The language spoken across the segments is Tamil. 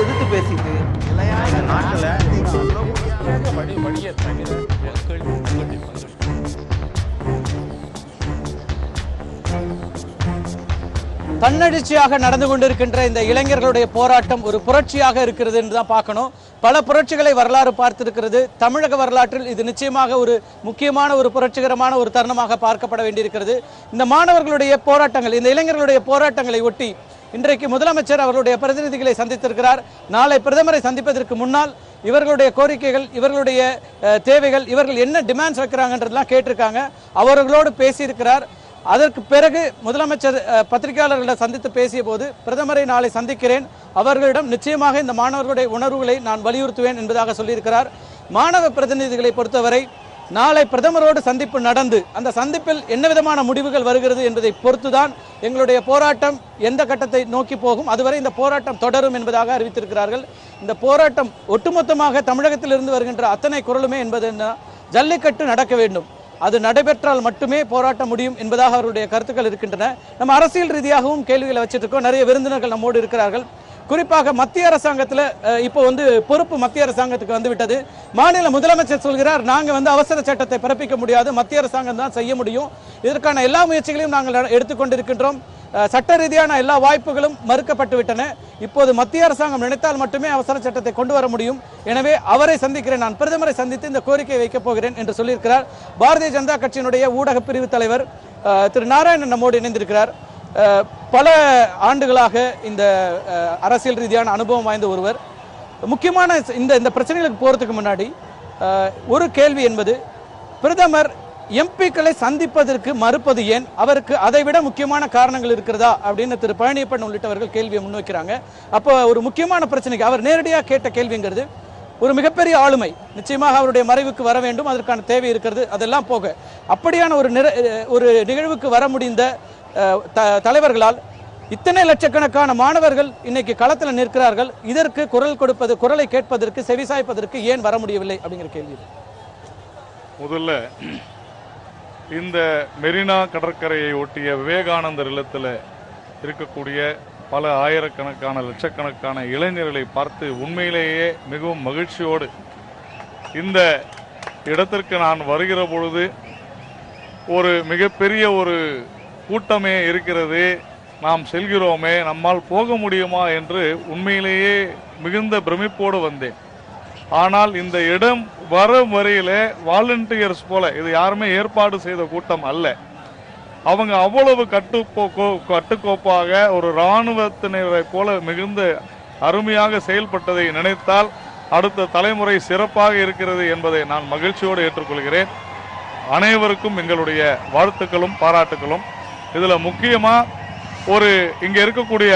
எதிர்த்து பேசிட்டு தன்னெழுச்சியாக நடந்து கொண்டிருக்கின்ற இந்த இளைஞர்களுடைய போராட்டம் ஒரு புரட்சியாக இருக்கிறது என்று தான் பார்க்கணும். பல புரட்சிகளை வரலாறு பார்த்திருக்கிறது. தமிழக வரலாற்றில் இது நிச்சயமாக ஒரு முக்கியமான ஒரு புரட்சிகரமான ஒரு தருணமாக பார்க்கப்பட வேண்டியிருக்கிறது. இந்த மாணவர்களுடைய போராட்டங்கள், இந்த இளைஞர்களுடைய போராட்டங்களை ஒட்டி இன்றைக்கு முதலமைச்சர் அவர்களுடைய பிரதிநிதிகளை சந்தித்திருக்கிறார். நாளை பிரதமரை சந்திப்பதற்கு முன்னால் இவர்களுடைய கோரிக்கைகள், இவர்களுடைய தேவைகள், இவர்கள் என்ன டிமாண்ட்ஸ் வைக்கிறாங்கன்றதெல்லாம் கேட்டிருக்காங்க. அவர்களோடு பேசியிருக்கிறார். அதற்கு பிறகு முதலமைச்சர் பத்திரிகையாளர்களிடம் சந்தித்து பேசிய போது, பிரதமரை நாளை சந்திக்கிறேன், அவர்களிடம் நிச்சயமாக இந்த மாணவர்களுடைய உணர்வுகளை நான் வலியுறுத்துவேன் என்பதாக சொல்லியிருக்கிறார். மாணவ பிரதிநிதிகளை பொறுத்தவரை நாளை பிரதமரோடு சந்திப்பு நடந்து அந்த சந்திப்பில் என்ன விதமான முடிவுகள் வருகிறது என்பதை பொறுத்துதான் எங்களுடைய போராட்டம் எந்த கட்டத்தை நோக்கி போகும், அதுவரை இந்த போராட்டம் தொடரும் என்பதாக அறிவித்திருக்கிறார்கள். இந்த போராட்டம் ஒட்டுமொத்தமாக தமிழகத்திலிருந்து வருகின்ற அத்தனை குரலுமே என்பது என்ன, ஜல்லிக்கட்டு நடக்க வேண்டும், அது நடைபெற்றால் மட்டுமே போராட்டம் முடியும் என்பதாக அவருடைய கருத்துக்கள் இருக்கின்றன. நம்ம அரசியல் ரீதியாகவும் கேள்விகளை வச்சிட்டு இருக்கோம். நிறைய விருந்தினர்கள் நம்மோடு இருக்கிறார்கள். குறிப்பாக மத்திய அரசாங்கத்தில் இப்போ பொறுப்பு மத்திய அரசாங்கத்துக்கு வந்துவிட்டது. மாநில முதலமைச்சர் சொல்கிறார், நாங்கள் அவசர சட்டத்தை பிறப்பிக்க முடியாது, மத்திய அரசாங்கம் தான் செய்ய முடியும். இதற்கான எல்லா முயற்சிகளையும் நாங்கள் எடுத்துக்கொண்டிருக்கின்றோம். சட்ட ரீதியான எல்லா வாய்ப்புகளும் மறுக்கப்பட்டு விட்டன. இப்போது மத்திய அரசாங்கம் நினைத்தால் மட்டுமே அவசர சட்டத்தை கொண்டு வர முடியும். எனவே அவரை சந்திக்கிறேன், நான் பிரதமரை சந்தித்து இந்த கோரிக்கையை வைக்கப் போகிறேன் என்று சொல்லியிருக்கிறார். பாரதிய ஜனதா கட்சியினுடைய ஊடக பிரிவு தலைவர் திரு நாராயணன் நம்மோடு இணைந்திருக்கிறார். பல ஆண்டுகளாக இந்த அரசியல் ரீதியான அனுபவம் வாய்ந்த ஒருவர். முக்கியமான இந்த பிரச்சனைகளுக்கு போறதுக்கு முன்னாடி ஒரு கேள்வி என்பது, பிரதமர் எம்பிக்களை சந்திப்பதற்கு மறுப்பது ஏன், அவருக்கு அதைவிட முக்கியமான காரணங்கள் இருக்கிறதா அப்படின்னு திரு பழனியப்பன் உள்ளிட்டவர்கள் கேள்வியை முன்வைக்கிறாங்க. அப்போ ஒரு முக்கியமான பிரச்சனைக்கு அவர் நேரடியாக கேட்ட கேள்விங்கிறது, ஒரு மிகப்பெரிய ஆளுமை, நிச்சயமாக அவருடைய மறைவுக்கு வர வேண்டும், அதற்கான தேவை இருக்கிறது, அதெல்லாம் போக அப்படியான ஒரு நிகழ்வுக்கு வர முடிந்த தலைவர்களால் இத்தனை லட்சக்கணக்கான மாணவர்கள் இன்னைக்கு களத்தில் நிற்கிறார்கள், இதற்கு குரலை கேட்பதற்கு, செவிசாய்ப்பதற்கு ஏன் வர முடியவில்லை அப்படிங்கிற கேள்வி. முதல்ல இந்த மெரினா கடற்கரையை ஒட்டிய விவேகானந்தர் இல்லத்தில் இருக்கக்கூடிய பல ஆயிரக்கணக்கான லட்சக்கணக்கான இளைஞர்களை பார்த்து உண்மையிலேயே மிகவும் மகிழ்ச்சியோடு இந்த இடத்திற்கு நான் வருகிற பொழுது ஒரு மிகப்பெரிய ஒரு கூட்டமே இருக்கிறது, நாம் செல்கிறோமே, நம்மால் போக முடியுமா என்று உண்மையிலேயே மிகுந்த பிரமிப்போடு வந்தேன். ஆனால் இந்த இடம் வரும் வரையில வாலண்டியர்ஸ் போல, இது யாருமே ஏற்பாடு செய்த கூட்டம் அல்ல, அவங்க அவ்வளவு கட்டுக்கோப்பாக ஒரு இராணுவத்தினரை போல மிகுந்த அருமையாக செயல்பட்டதை நினைத்தால் அடுத்த தலைமுறை சிறப்பாக இருக்கிறது என்பதை நான் மகிழ்ச்சியோடு ஏற்றுக்கொள்கிறேன். அனைவருக்கும் எங்களுடைய வாழ்த்துக்களும் பாராட்டுகளும். இதுல முக்கியமா இங்க இருக்கக்கூடிய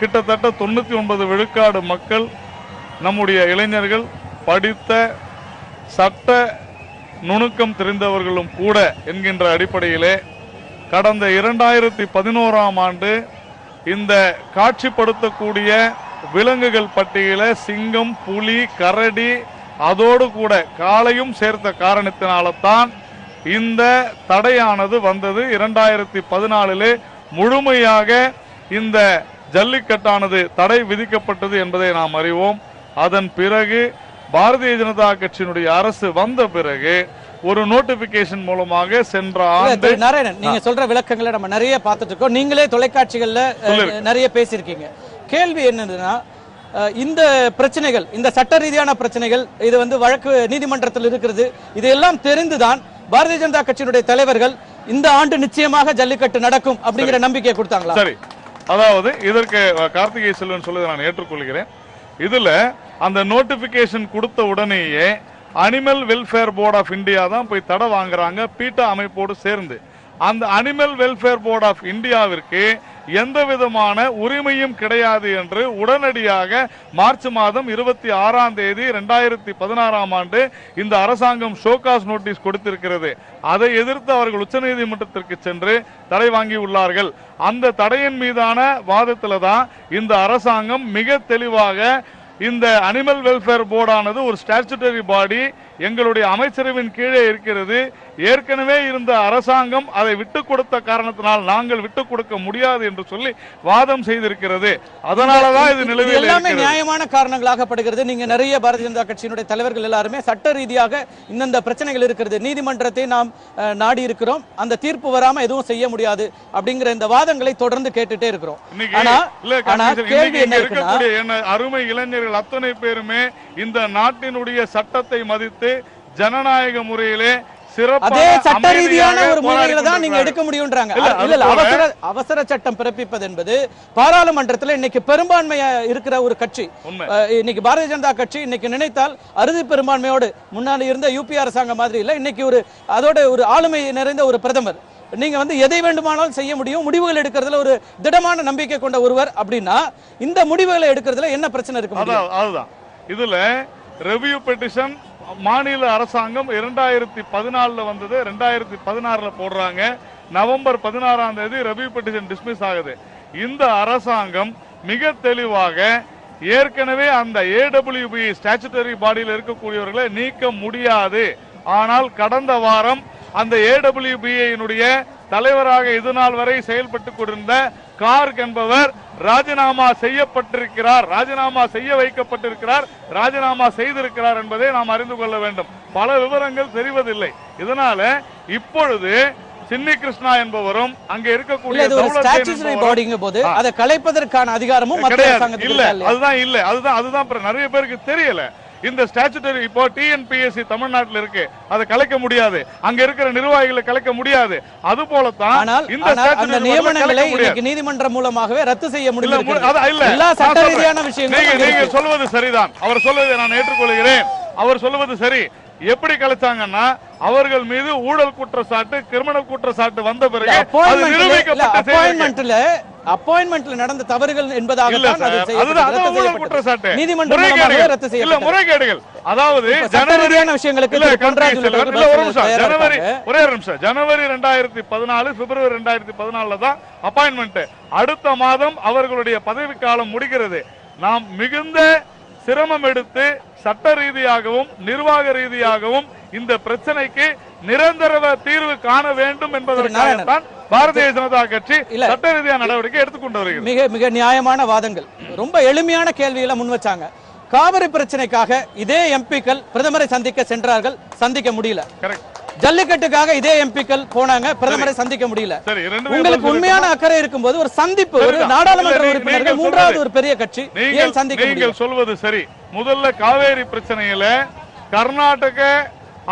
கிட்டத்தட்ட 99 விழுக்காடு மக்கள் நம்முடைய இளைஞர்கள், படித்த சட்ட நுணுக்கம் தெரிந்தவர்களும் கூட என்கின்ற அடிப்படையிலே கடந்த 2011ஆம் ஆண்டு இந்த காட்சிப்படுத்தக்கூடிய விலங்குகள் பட்டியல சிங்கம், புலி, கரடி, அதோடு கூட காளையும் சேர்த்த காரணத்தினால்தான் இந்த தடையானது வந்தது. 2014 முழுமையாக இந்த ஜல்லிக்கட்டானது தடை விதிக்கப்பட்டது என்பதை நாம் அறிவோம். அதன் பிறகு பாரதிய ஜனதா கட்சியினுடைய அரசு வந்த பிறகு ஒரு நோட்டிபிகேஷன் மூலமாக சென்ற ஆண்டு நாராயணன், நீங்க சொல்ற விளக்கங்களை நம்ம நிறைய பார்த்துட்டு இருக்கோம். நீங்களே தொலைக்காட்சிகள்ல நிறைய பேசியிருக்கீங்க. கேள்வி என்னன்னா, இந்த பிரச்சனைகள், இந்த சட்ட ரீதியான பிரச்சனைகள், இது வழக்கு நீதிமன்றத்தில் இருக்கிறது, இதெல்லாம் தெரிந்துதான் பாரதிய ஜனதா கட்சியினுடைய தலைவர்கள் இந்த ஆண்டு நிச்சயமாக ஜல்லிக்கட்டு நடக்கும் அப்படிங்கிற நம்பிக்கையை கொடுத்தாங்களா? சரி, அதாவது இதற்கு கார்த்திகை செல்வன் சொல்வதை நான் ஏற்றுக்கொள்கிறேன். இதுல அந்த நோட்டிபிகேஷன் கொடுத்த உடனேயே animal welfare board of India தான் போய் தடை வாங்குறாங்க, பீட்டா அமைப்போடு சேர்ந்து. அந்த அனிமல் வெல்ஃபேர் போர்ட் ஆஃப் இந்தியாவிற்கு எந்த விதமான உரிமையும் கிடையாது என்று உடனடியாக மார்ச் மாதம் 26ஆம் தேதி 2016ஆம் ஆண்டு இந்த அரசாங்கம் ஷோகாஸ் நோட்டீஸ் கொடுத்திருக்கிறது. அதை எதிர்த்து அவர்கள் உச்சநீதிமன்றத்திற்கு சென்று தடை வாங்கி உள்ளார்கள். அந்த தடையின் மீதான வாதத்தில் தான் இந்த அரசாங்கம் மிக தெளிவாக இந்த அனிமல் வெல்ஃபேர் போர்டானது ஒரு ஸ்டாச்சுட்டரி பாடி, எங்களுடைய அமைச்சரவின் கீழே இருக்கிறது. ஏற்கனவே இருந்த அரசாங்கம் அதை விட்டுக் கொடுத்த காரணத்தினால் நாங்கள் விட்டுக் கொடுக்க முடியாது என்று சொல்லி வாதம் செய்திருக்கிறது. அதனாலதான் இது நிலவில் எல்லாமே நியாயமான காரணங்களாகப்படுகிறது. நீங்க நிறைய பாரதிய ஜனதா கட்சியினுடைய தலைவர்கள் எல்லாருமே சட்ட ரீதியாக இந்த பிரச்சனைகள் இருக்கிறது, நீதிமன்றத்தை நாம் நாடி இருக்கிறோம், அந்த தீர்ப்பு வராம எதுவும் செய்ய முடியாது அப்படிங்கிற இந்த வாதங்களை தொடர்ந்து கேட்டுட்டே இருக்கிறோம். கேள்வி என்ன இருக்குன்னா, அருமை இளைஞர்கள் அத்தனை பேருமே இந்த நாட்டினுடைய சட்டத்தை மதித்து ஜனநாயக முறையிலே அதே சட்ட ரீதியான ஒரு முறையில தான் நீங்க எடுக்க முடியும்ன்றாங்க. அவசர சட்டம் பிறப்பிப்பது என்பது பாராளுமன்றத்தில் இன்னைக்கு பெரும்பான்மையா இருக்கிற ஒரு கட்சி, இன்னைக்கு பாரதிய ஜனதா கட்சி இன்னைக்கு நினைத்தால் அறுதி பெரும்பான்மையோடு முன்னாடி இருந்த யூபி அரசாங்கம் மாதிரி இல்ல, இன்னைக்கு அதோட ஒரு ஆளுமை நிறைந்த ஒரு பிரதமர், நீங்க எதை வேண்டுமானாலும் செய்ய முடியும், முடிவுகள் எடுக்கிறதுல ஒரு திடமான நம்பிக்கை கொண்ட ஒருவர் அப்படின்னா இந்த முடிவுகளை எடுக்கிறதுல என்ன பிரச்சனை இருக்கு? அதுதான் இதுல ரெவியூ பெட்டிஷன் மாநில அரசாங்கம் 2014 வந்தது, 2016 போடுறாங்க. நவம்பர் 16ஆம் தேதி ரெவியூ பெட்டிஷன் டிஸ்மிஸ் ஆகுது. இந்த அரசாங்கம் மிக தெளிவாக ஏற்கனவே அந்த AWB ஸ்டாச்சுட்டரி பாடியில் இருக்கக்கூடியவர்களை நீக்க முடியாது. ஆனால் கடந்த வாரம் அந்த AWB-யினுடைய தலைவராக இதுநாள் வரை செயல்பட்டுக் கொண்டிருந்த கார்க் என்பவர் ராஜினாமா செய்யப்பட்டிருக்கிறார், ராஜினாமா செய்ய வைக்கப்பட்டிருக்கிறார், ராஜினாமா செய்திருக்கிறார் என்பதை நாம் அறிந்து கொள்ள வேண்டும். பல விவரங்கள் தெரிவதில்லை. இதனால இப்பொழுது சின்னி கிருஷ்ணா என்பவரும் அங்க இருக்கக்கூடிய அதை கலைப்பதற்கான அதிகாரமும் இல்ல. அதுதான் நிறைய பேருக்கு தெரியல. இந்த ஸ்டாச்சுட்டரி இப்போ TNPSC தமிழ்நாட்டில் இருக்கு, அதை கலைக்க முடியாது, அங்க இருக்கிற நிர்வாகிகளை கலைக்க முடியாது. அது போலத்தான் இந்த நியமனங்களை நீதிமன்றம் மூலமாகவே ரத்து செய்ய முடியும். எல்லா சட்ட ரீதியான விஷயங்களும் நீங்க சொல்வது சரிதான், அவர் சொல்வதை நான் ஏற்றுக்கொள்கிறேன். அவர் சொல்வது சரி. எப்படி கலைச்சாங்கன்னா அவர்கள் மீது ஊழல் குற்றச்சாட்டு, கிரிமினல் குற்றச்சாட்டு வந்த பிறகு அப்பாயின்மெண்ட்ல நடந்த தவறுகள் என்பதாக முறைகேடுகள். அதாவது ஜனவரி 2014 பிப்ரவரி 2014 தான் அப்பாயின்மெண்ட். அடுத்த மாதம் அவர்களுடைய பதவிக்காலம் முடிகிறது. நாம் மிகுந்த சிரமம் எடுத்து சட்ட ரீதியாகவும் நிர்வாக ரீதியாகவும் இந்த பிரச்சனைக்கு நிரந்தர தீர்வு காண வேண்டும் என்பதற்காகத்தான் பாரதிய ஜனதா கட்சி சட்ட ரீதியான நடவடிக்கை எடுத்துக்கொண்டு வருகிறது. மிக மிக நியாயமான வாதங்கள், ரொம்ப எளிமையான கேள்விகளை முன் வச்சாங்க. காவிரி பிரச்சனைக்காக இதே எம்பிக்கள் பிரதமரை சந்திக்க சென்றார்கள், சந்திக்க முடியல. ஜல்லிக்கட்டுக்காக இதே எம்பிக்கள் போனாங்க, பிரதமரை சந்திக்க முடியல. உங்களுக்கு உண்மையான அக்கறை இருக்கும்போது ஒரு சந்திப்பு, ஒரு நாடாளுமன்ற உறுப்பினர்கள் மூன்றாவது ஒரு பெரிய கட்சி ஏன் சந்திக்க முடியல? நீங்கள் சொல்வது சரி. முதல்ல காவேரி பிரச்சனையில கர்நாடக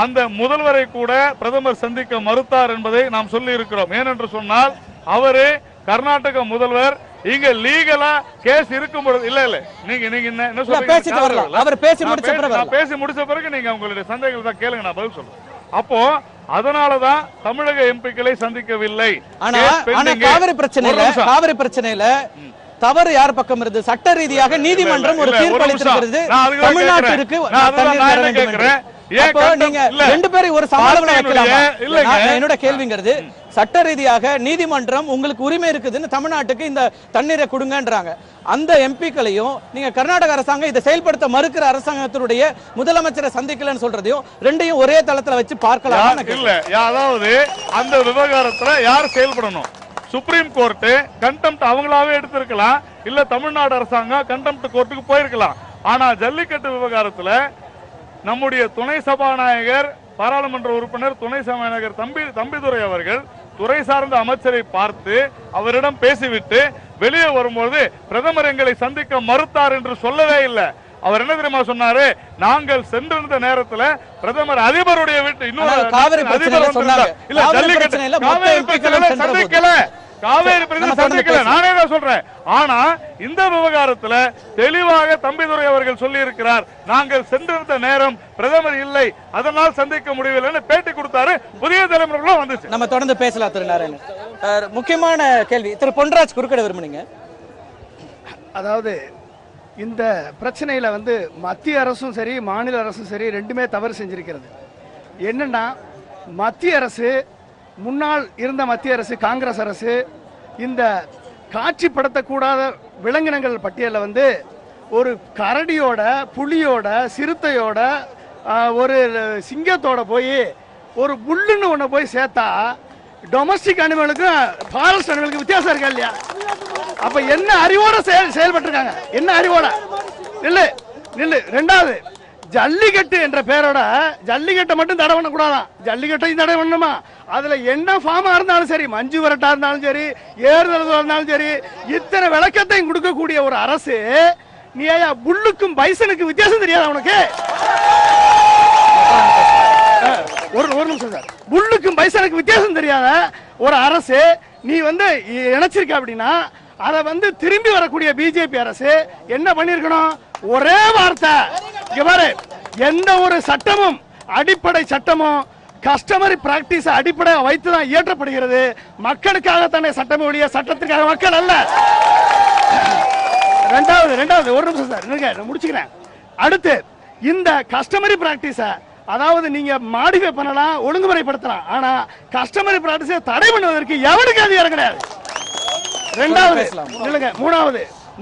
அந்த முதல்வரை கூட பிரதமர் சந்திக்க மறுத்தார் என்பதை நாம் சொல்லி இருக்கிறோம். ஏனென்று சொன்னால் அவரு கர்நாடக முதல்வர் இங்க லீகலா கேஸ் இருக்கும் பொழுது இல்ல நீங்க என்ன சொல்றீங்க? அவர் பேசி முடிச்ச பிறகு நீங்க உங்களுடைய சந்தேகங்கள் தான் கேளுங்க, நான் பதில் சொல்றேன். அப்போ அதனாலதான் தமிழக எம்பிக்களை சந்திக்கவில்லை. காவிரி பிரச்சனையில தவறு யார் பக்கம் இருந்து சட்ட ரீதியாக நீதிமன்றம் ஒரு தீர்ப்பு அளித்திருக்கிறது. தமிழ்நாட்டிற்கு நீங்க ரெண்டு பேரும் ஒரு சமாதானம் வைக்கலாமா? என்னோட கேள்விங்கிறது, சட்ட ரீதியாக நீதிமன்றம் உங்களுக்கு உரிமை இருக்குதுன்னு தமிழ்நாட்டுக்கு இந்த தண்ணீரை கொடுங்கன்றாங்க. அந்த எம்பிக்களையும் நீங்க கர்நாடக அரசாங்கம் இதை செயல்படுத்த மறுக்கிற அரசாங்கத்தினுடைய முதலமைச்சரை சந்திக்கலன்னு சொல்றதையும் ரெண்டையும் ஒரே தளத்துல வச்சு பார்க்கலாம். இல்ல, அதாவது அந்த விவகாரத்துல யார் செயல்படணும்? சுப்ரீம் கோர்ட் கண்டெம்ட் அவங்களாவே எடுத்திருக்கலாம், இல்ல தமிழ்நாடு அரசாங்கம் கண்டெம்ட் கோர்ட்டுக்கு போயிருக்கலாம். ஆனா ஜல்லிக்கட்டு விவகாரத்துல நம்முடைய துணை சபாநாயகர், பாராளுமன்ற உறுப்பினர் துணை சபாநாயகர் தம்பிதுரை அவர்கள் துறை சார்ந்த அமைச்சரை பார்த்து அவரிடம் பேசிவிட்டு வெளியே வரும்போது பிரதமர் எங்களை சந்திக்க மறுத்தார் என்று சொல்லவே இல்லை. அவர் என்ன தெரியுமா சொன்னாரு? நாங்கள் சென்றிருந்த நேரத்தில் பிரதமர் அதிபருடைய வீட்டு இன்னொரு சந்திக்கல, காவேரி பிரச்சனை சந்திக்கல, நானே தான் சொல்றேன். ஆனா இந்த விவகாரத்துல தெளிவாக தம்பிதுரை அவர்கள் சொல்லி இருக்கிறார், நாங்கள் சென்றிருந்த நேரம் பிரதமர் இல்லை, அதனால் சந்திக்க முடியவில்லை பேட்டி கொடுத்தாரு. புதிய தலைமுறைகளும் வந்துச்சு. நம்ம தொடர்ந்து பேசலாம். திரு நாராயணன், முக்கியமான கேள்வி திரு பொன்ராஜ் குறுக்கிட விரும்புனீங்க. அதாவது இந்த பிரச்சனையில மத்திய அரசும் சரி மாநில அரசும் சரி ரெண்டுமே தவறு செஞ்சிருக்கிறது. என்னன்னா மத்திய அரசு, முன்னாள் இருந்த மத்திய அரசு காங்கிரஸ் அரசு இந்த காட்சிப்படுத்தக்கூடாத விலங்கினங்கள் பட்டியலில் ஒரு கரடியோட, புலியோட, சிறுத்தையோட, ஒரு சிங்கத்தோட போய் ஒரு புல்லுன்னு ஒண்ணு போய் சேர்த்தா டொமஸ்டிக் அனிமலுக்கும் ஃபாரஸ்ட் அனிமலுக்கும் வித்தியாசம் இருக்கா இல்லையா? அப்ப என்ன அறிவோட செயல்பட்டு இருக்காங்க? என்ன அறிவோட? நில்லு. ரெண்டாவது, ஜல்லிக்கட்டு என்ற பேரோட ஜல்லிக்கட்டை மட்டும் தடை பண்ணக்கூடாதான், ஜல்லிக்கட்டையும் தடை பண்ணணுமா? அதுல என்ன ஃபார்மா இருந்தாலும் சரி, மஞ்சு விரட்டா இருந்தாலும் சரி, ஏறுதல் இருந்தாலும் சரி, இத்தனை விளக்கத்தையும் கொடுக்கக்கூடிய ஒரு அரசு, நீ புல்லுக்கும் பைசனுக்கும் வித்தியாசம் தெரியாது உனக்கு? ஒரு நிமிஷம் சார். புல்லுக்கும் பைசனுக்கு வித்தியாசம் தெரியாத ஒரு அரசு நீ இணைச்சிருக்க அப்படின்னா, அதை திரும்பி வரக்கூடிய பிஜேபி அரசு என்ன பண்ணிருக்கணும்? ஒரே வார்த்தை, இங்க பாரு, எந்த ஒரு சட்டமும் அடிப்படை சட்டமும் கஸ்டமரி பிராக்டிஸ் அடிப்படையாக வைத்துதான் இயற்றப்படுகிறது. மக்களுக்காக தானே சட்டம் ஒழிய சட்டத்திற்காக மக்கள் அல்ல. ரெண்டாவது ஒரு நிமிஷம் சார், முடிச்சுக்கிறேன். அடுத்து, இந்த கஸ்டமரி பிராக்டிஸ, அதாவது நீங்க மாடிஃபை பண்ணலாம், ஒழுங்குமுறைப்படுத்தலாம், ஆனா கஸ்டமரி பிராக்டிஸை தடை பண்ணுவதற்கு எவனுக்கு அதிகாரம் கிடையாது.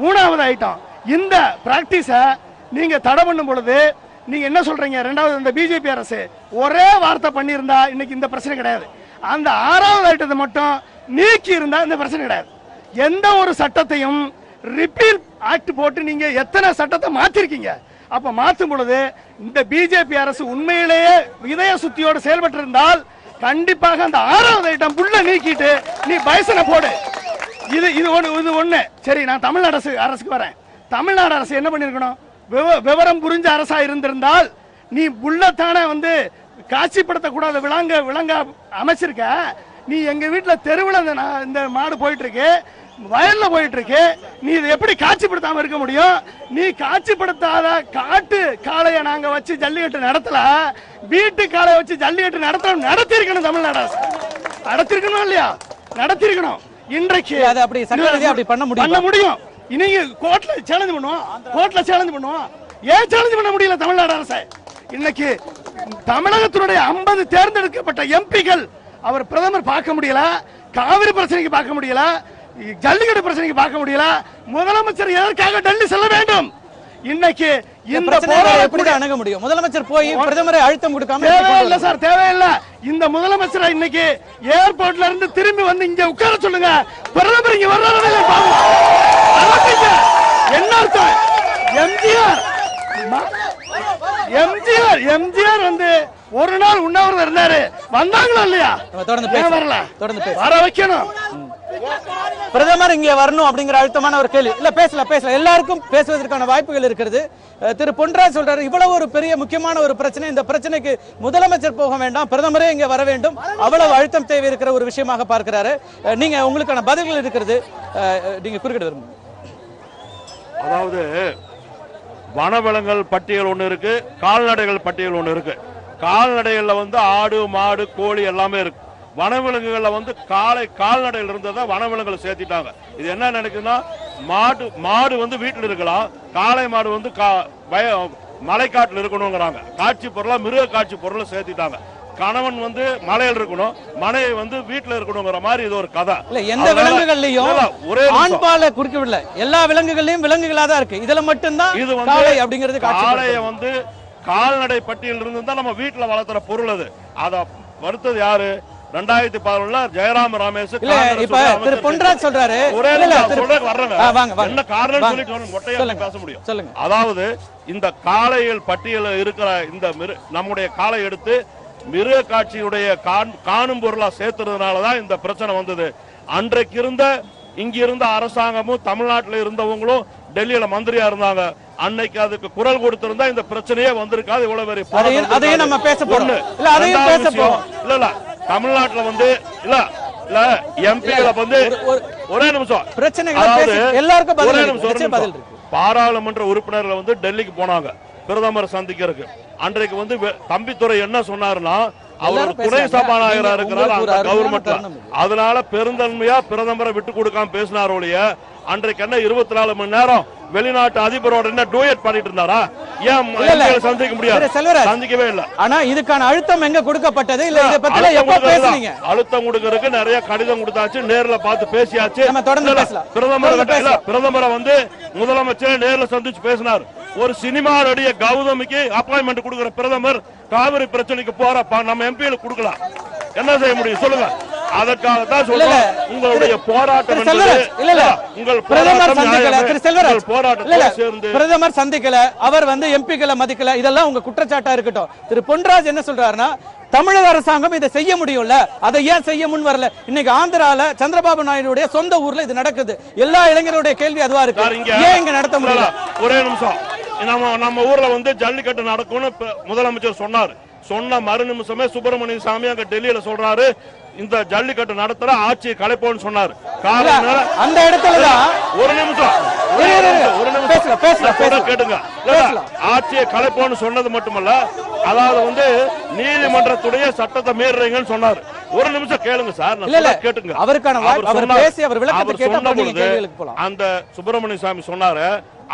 மூணாவது ஐட்டம், இந்த பிராக்டிஸ நீங்க தடை பண்ணும் பொழுது நீங்க என்ன சொல்றீங்க? ரெண்டாவது, இந்த பிஜேபி அரசு ஒரே வார்த்தை பண்ணியிருந்தா இன்னைக்கு இந்த பிரச்சனை கிடையாது. அந்த 6வது ஐட்டத்தை மட்டும் நீக்கி இருந்தா இந்த பிரச்சனை கிடையாது. எந்த ஒரு சட்டத்தையும் ரிப்பீல் ஆக்ட் போட்டு நீங்க எத்தனை சட்டத்தை மாத்திருக்கீங்க? அப்ப மாற்றும் பொழுது இந்த பிஜேபி அரசு உண்மையிலேயே இதய சுத்தியோடு செயல்பட்டு இருந்தால் கண்டிப்பாக அந்த 6வது ஐட்டம் புல்ல நீக்கிட்டு நீ பைசனை போடு. இது ஒண்ணு. சரி, நான் தமிழ்நாடு அரசுக்கு வரேன். தமிழ்நாடு அரசு என்ன பண்ணிருக்கணும்? விவரம் புரிஞ்ச அரசா இருந்திருந்தால் நீ புல்லத்தான காட்சிப்படுத்தக்கூடாத விலங்க அமைச்சிருக்க. நீ எங்க வீட்டுல தெருவில் இந்த மாடு போயிட்டு இருக்கு, வயல்ல போயிட்டு இருக்கு, நீ இதை எப்படி காட்சிப்படுத்தாம இருக்க முடியும்? நீ காட்சிப்படுத்தாத காட்டு காளைய நாங்க வச்சு ஜல்லிக்கட்டு நடத்தல, வீட்டு காளைய வச்சு ஜல்லிக்கட்டு நடத்திருக்கணும். தமிழ்நாடு அரசு நடத்திருக்கணும் இல்லையா? நடத்திருக்கணும். இன்றைக்கு அப்படி பண்ண முடியும். இன்னைக்கு கோர்ட்ல சேலஞ்ச் பண்ணுவோம். ஏன் சேலஞ்ச் பண்ண முடியல தமிழ்நாடு அரசு? இன்னைக்கு தமிழகத்தினுடைய 50 தேர்ந்தெடுக்கப்பட்ட எம்பிக்கள் அவர் பிரதமர் பார்க்க முடியல, காவிரி பிரச்சனைக்கு பார்க்க முடியல, ஜல்லிக்கட்டு பிரச்சனைக்கு பார்க்க முடியல. முதலமைச்சர் எதற்காக டெல்லி செல்ல வேண்டும்? இன்னைக்கு இந்த எப்படி அணுக முடியும்? முதலமைச்சர் போய் பிரதமரை அழுத்தம் கொடுக்காம தேவையில்லை சார், தேவையில்லை. இந்த முதலமைச்சரை இன்னைக்கு ஏர்போர்ட்ல இருந்து திரும்பி இங்க உட்கார சொல்லுங்க. பிரதமர் இங்க வர்றாரு. என்ன அர்த்தம்? எம்ஜிஆர் ஒரு நாள் உண்ணாவிரதம் இருந்தாரு, வந்தாங்களா இல்லையா? வரல, வர வைக்கணும். பிரதமர் இங்கே வரணும் அப்படிங்கிற அழுத்தமான ஒரு கேள்வி. இல்ல பேசல எல்லாருக்கும் பேசுவதற்கான வாய்ப்புகள் இருக்கிறது. திரு பொன்ராஜ் சொல்றாரு, இவ்வளவு ஒரு பெரிய முக்கியமான ஒரு பிரச்சனை, இந்த பிரச்சனைக்கு முதலமைச்சர் போக வேண்டாம், பிரதமரே இங்கே வர வேண்டும், அவ்வளவு அழுத்தம் தேவை இருக்கிற ஒரு விஷயமாக பார்க்கிறாரு. நீங்க உங்களுக்கான பதில்கள் இருக்கிறது, நீங்க குறுக்கிட விரும்புங்க. அதாவது வனவிலங்குகள் பட்டியல் ஒன்று இருக்கு, கால்நடைகள் பட்டியல் ஒன்று இருக்கு. கால்நடைகள்ல ஆடு மாடு கோழி எல்லாமே இருக்கு. வனவிலங்குகள்ல கால்நடைகள் இருந்ததை வனவிலங்குகளை சேர்த்திட்டாங்க. இது என்ன நினைக்குதுன்னா, மாடு வீட்டில் இருக்கலாம், காளை மாடு மலைக்காட்டில் இருக்கணுங்கிறாங்க. காட்சி பொருளா மிருக காட்சி பொருளை சேர்த்திட்டாங்க. கணவன் மலையில் இருக்கணும், மனைவி வீட்டுல இருக்கணுங்கிற மாதிரி இது ஒரு கதை. இல்ல, எந்த விலங்குகள்லயும் ஒரே ஆண் பாலை குடிக்க விடல, எல்லா விலங்குகள்லயும் விலங்குகளா தான் இருக்கு. இதுல மட்டும்தான் இது காளை அப்படிங்கிறது. காளைய கால்நடை பட்டியல் இருந்து தான் நம்ம வீட்டுல வளர்த்துற பொருள். அது அதை வருத்தது யாரு? 2011 ஜெயராம ரமேஷ். இப்ப திரு பொன்ராஜ் சொல்றாரு, என்ன காரணம் சொல்லிட்டு பேச முடியும்? சொல்லுங்க. அதாவது இந்த காளைகள் பட்டியல இருக்கிற இந்த நம்முடைய காளை எடுத்து மிருக காட்சியுடைய காணும் பொருளா சேர்த்துறதுனாலதான் இந்த பிரச்சனை வந்தது. அன்றைக்கு இங்க இருந்த அரசாங்கமும் தமிழ்நாட்டில் இருந்தவங்களும் டெல்லியில மந்திரியா இருந்தாங்க. அன்னைக்கு அதுக்கு குரல் கொடுத்திருந்தா இந்த பிரச்சனையே வந்திருக்காது. இவ்வளவு பெரிய அதையும் நம்ம பேச போறோம். இல்ல தமிழ்நாட்டுல இல்ல எம்பிகளை ஒரே நிமிஷம் பாராளுமன்ற உறுப்பினர்கள் டெல்லிக்கு போனாங்க பிரதமர் சந்திக்கிறதுக்கு. அன்றைக்கு தம்பித்துறை என்ன சொன்னாருன்னா, அவர் துணை சபாநாயகரா இருக்கிறார் அந்த கவர்மெண்ட்ல, அதனால பெருந்தன்மையா பிரதமரை விட்டு கொடுக்காம பேசினார் ஒழிய, அன்றைக்கு என்ன 24 மணி நேரம் வெளிநாட்டு அதிபரோட என்ன டூயட் பண்ணிட்டு இருந்தாரா? ஏன் சந்திக்க முடியாது? சந்திக்கவே இல்லை. ஆனா இதுக்கான அழுத்தம் எங்க கொடுக்கப்பட்டது? இல்ல இத பத்தி எப்ப பேசுனீங்க? அழுத்தம் கொடுக்கறதுக்கு நிறைய கடிதம் கொடுத்தாச்சு, நேர்ல பார்த்து பேசியாச்சு. நம்ம தொடர்ந்து பேசலாம். பிரதமரை முதலமைச்சர் நேர்ல சந்திச்சு பேசினார். ஒரு சினிமா நடிகை கௌதமிக்கு அப்பாயின்மெண்ட் கொடுக்கிற பிரதமர் காவிரி பிரச்சனைக்கு போற நம்ம எம்பியில கொடுக்கலாம். என்ன செய்ய முடியும் சொல்லுங்க? அதற்காக தான் சொல்றேன் உங்களுடைய போராட்டம் உங்கள் பிரதமர் சந்திக்கல, அவர் எம்பிக்களை மதிக்கல, இதெல்லாம் உங்க குற்றச்சாட்டா இருக்கட்டும். திரு பொன்ராஜ் என்ன சொல்றாருன்னா, தமிழக அரசாங்கம் இதை செய்ய முடியும்ல, அதை ஏன் செய்ய முன் வரல? இன்னைக்கு ஆந்திரால சந்திரபாபு நாயுடைய சொந்த ஊர்ல இது நடக்குது. எல்லா இளைஞருடைய கேள்வி அதுவா இருக்கு, ஏன் இங்க நடத்த முடியல? ஒரே நிமிஷம், நம்ம ஊர்ல ஜல்லிக்கட்டு நடக்கும்னு முதலமைச்சர் சொன்னார். சொன்ன மறு நிமிஷமே சுப்பிரமணிய சாமி அங்க டெல்லியில சொல்றாரு, இந்த ஜல்லிக்கட்டு நடத்துற ஆட்சியை கலைப்போன்னு சொன்னார். அந்த இடத்துல ஒரு நிமிஷம் கேட்டுங்க. ஆட்சியை கலைப்போன்னு சொன்னது மட்டுமல்ல, அதாவது நீதிமன்றத்துடைய சட்டத்தை மீறீங்கன்னு சொன்னார். ஒரு நிமிஷம் கேளுங்க சார், கேட்டுங்க. அந்த சுப்பிரமணிய சாமி சொன்னாரு,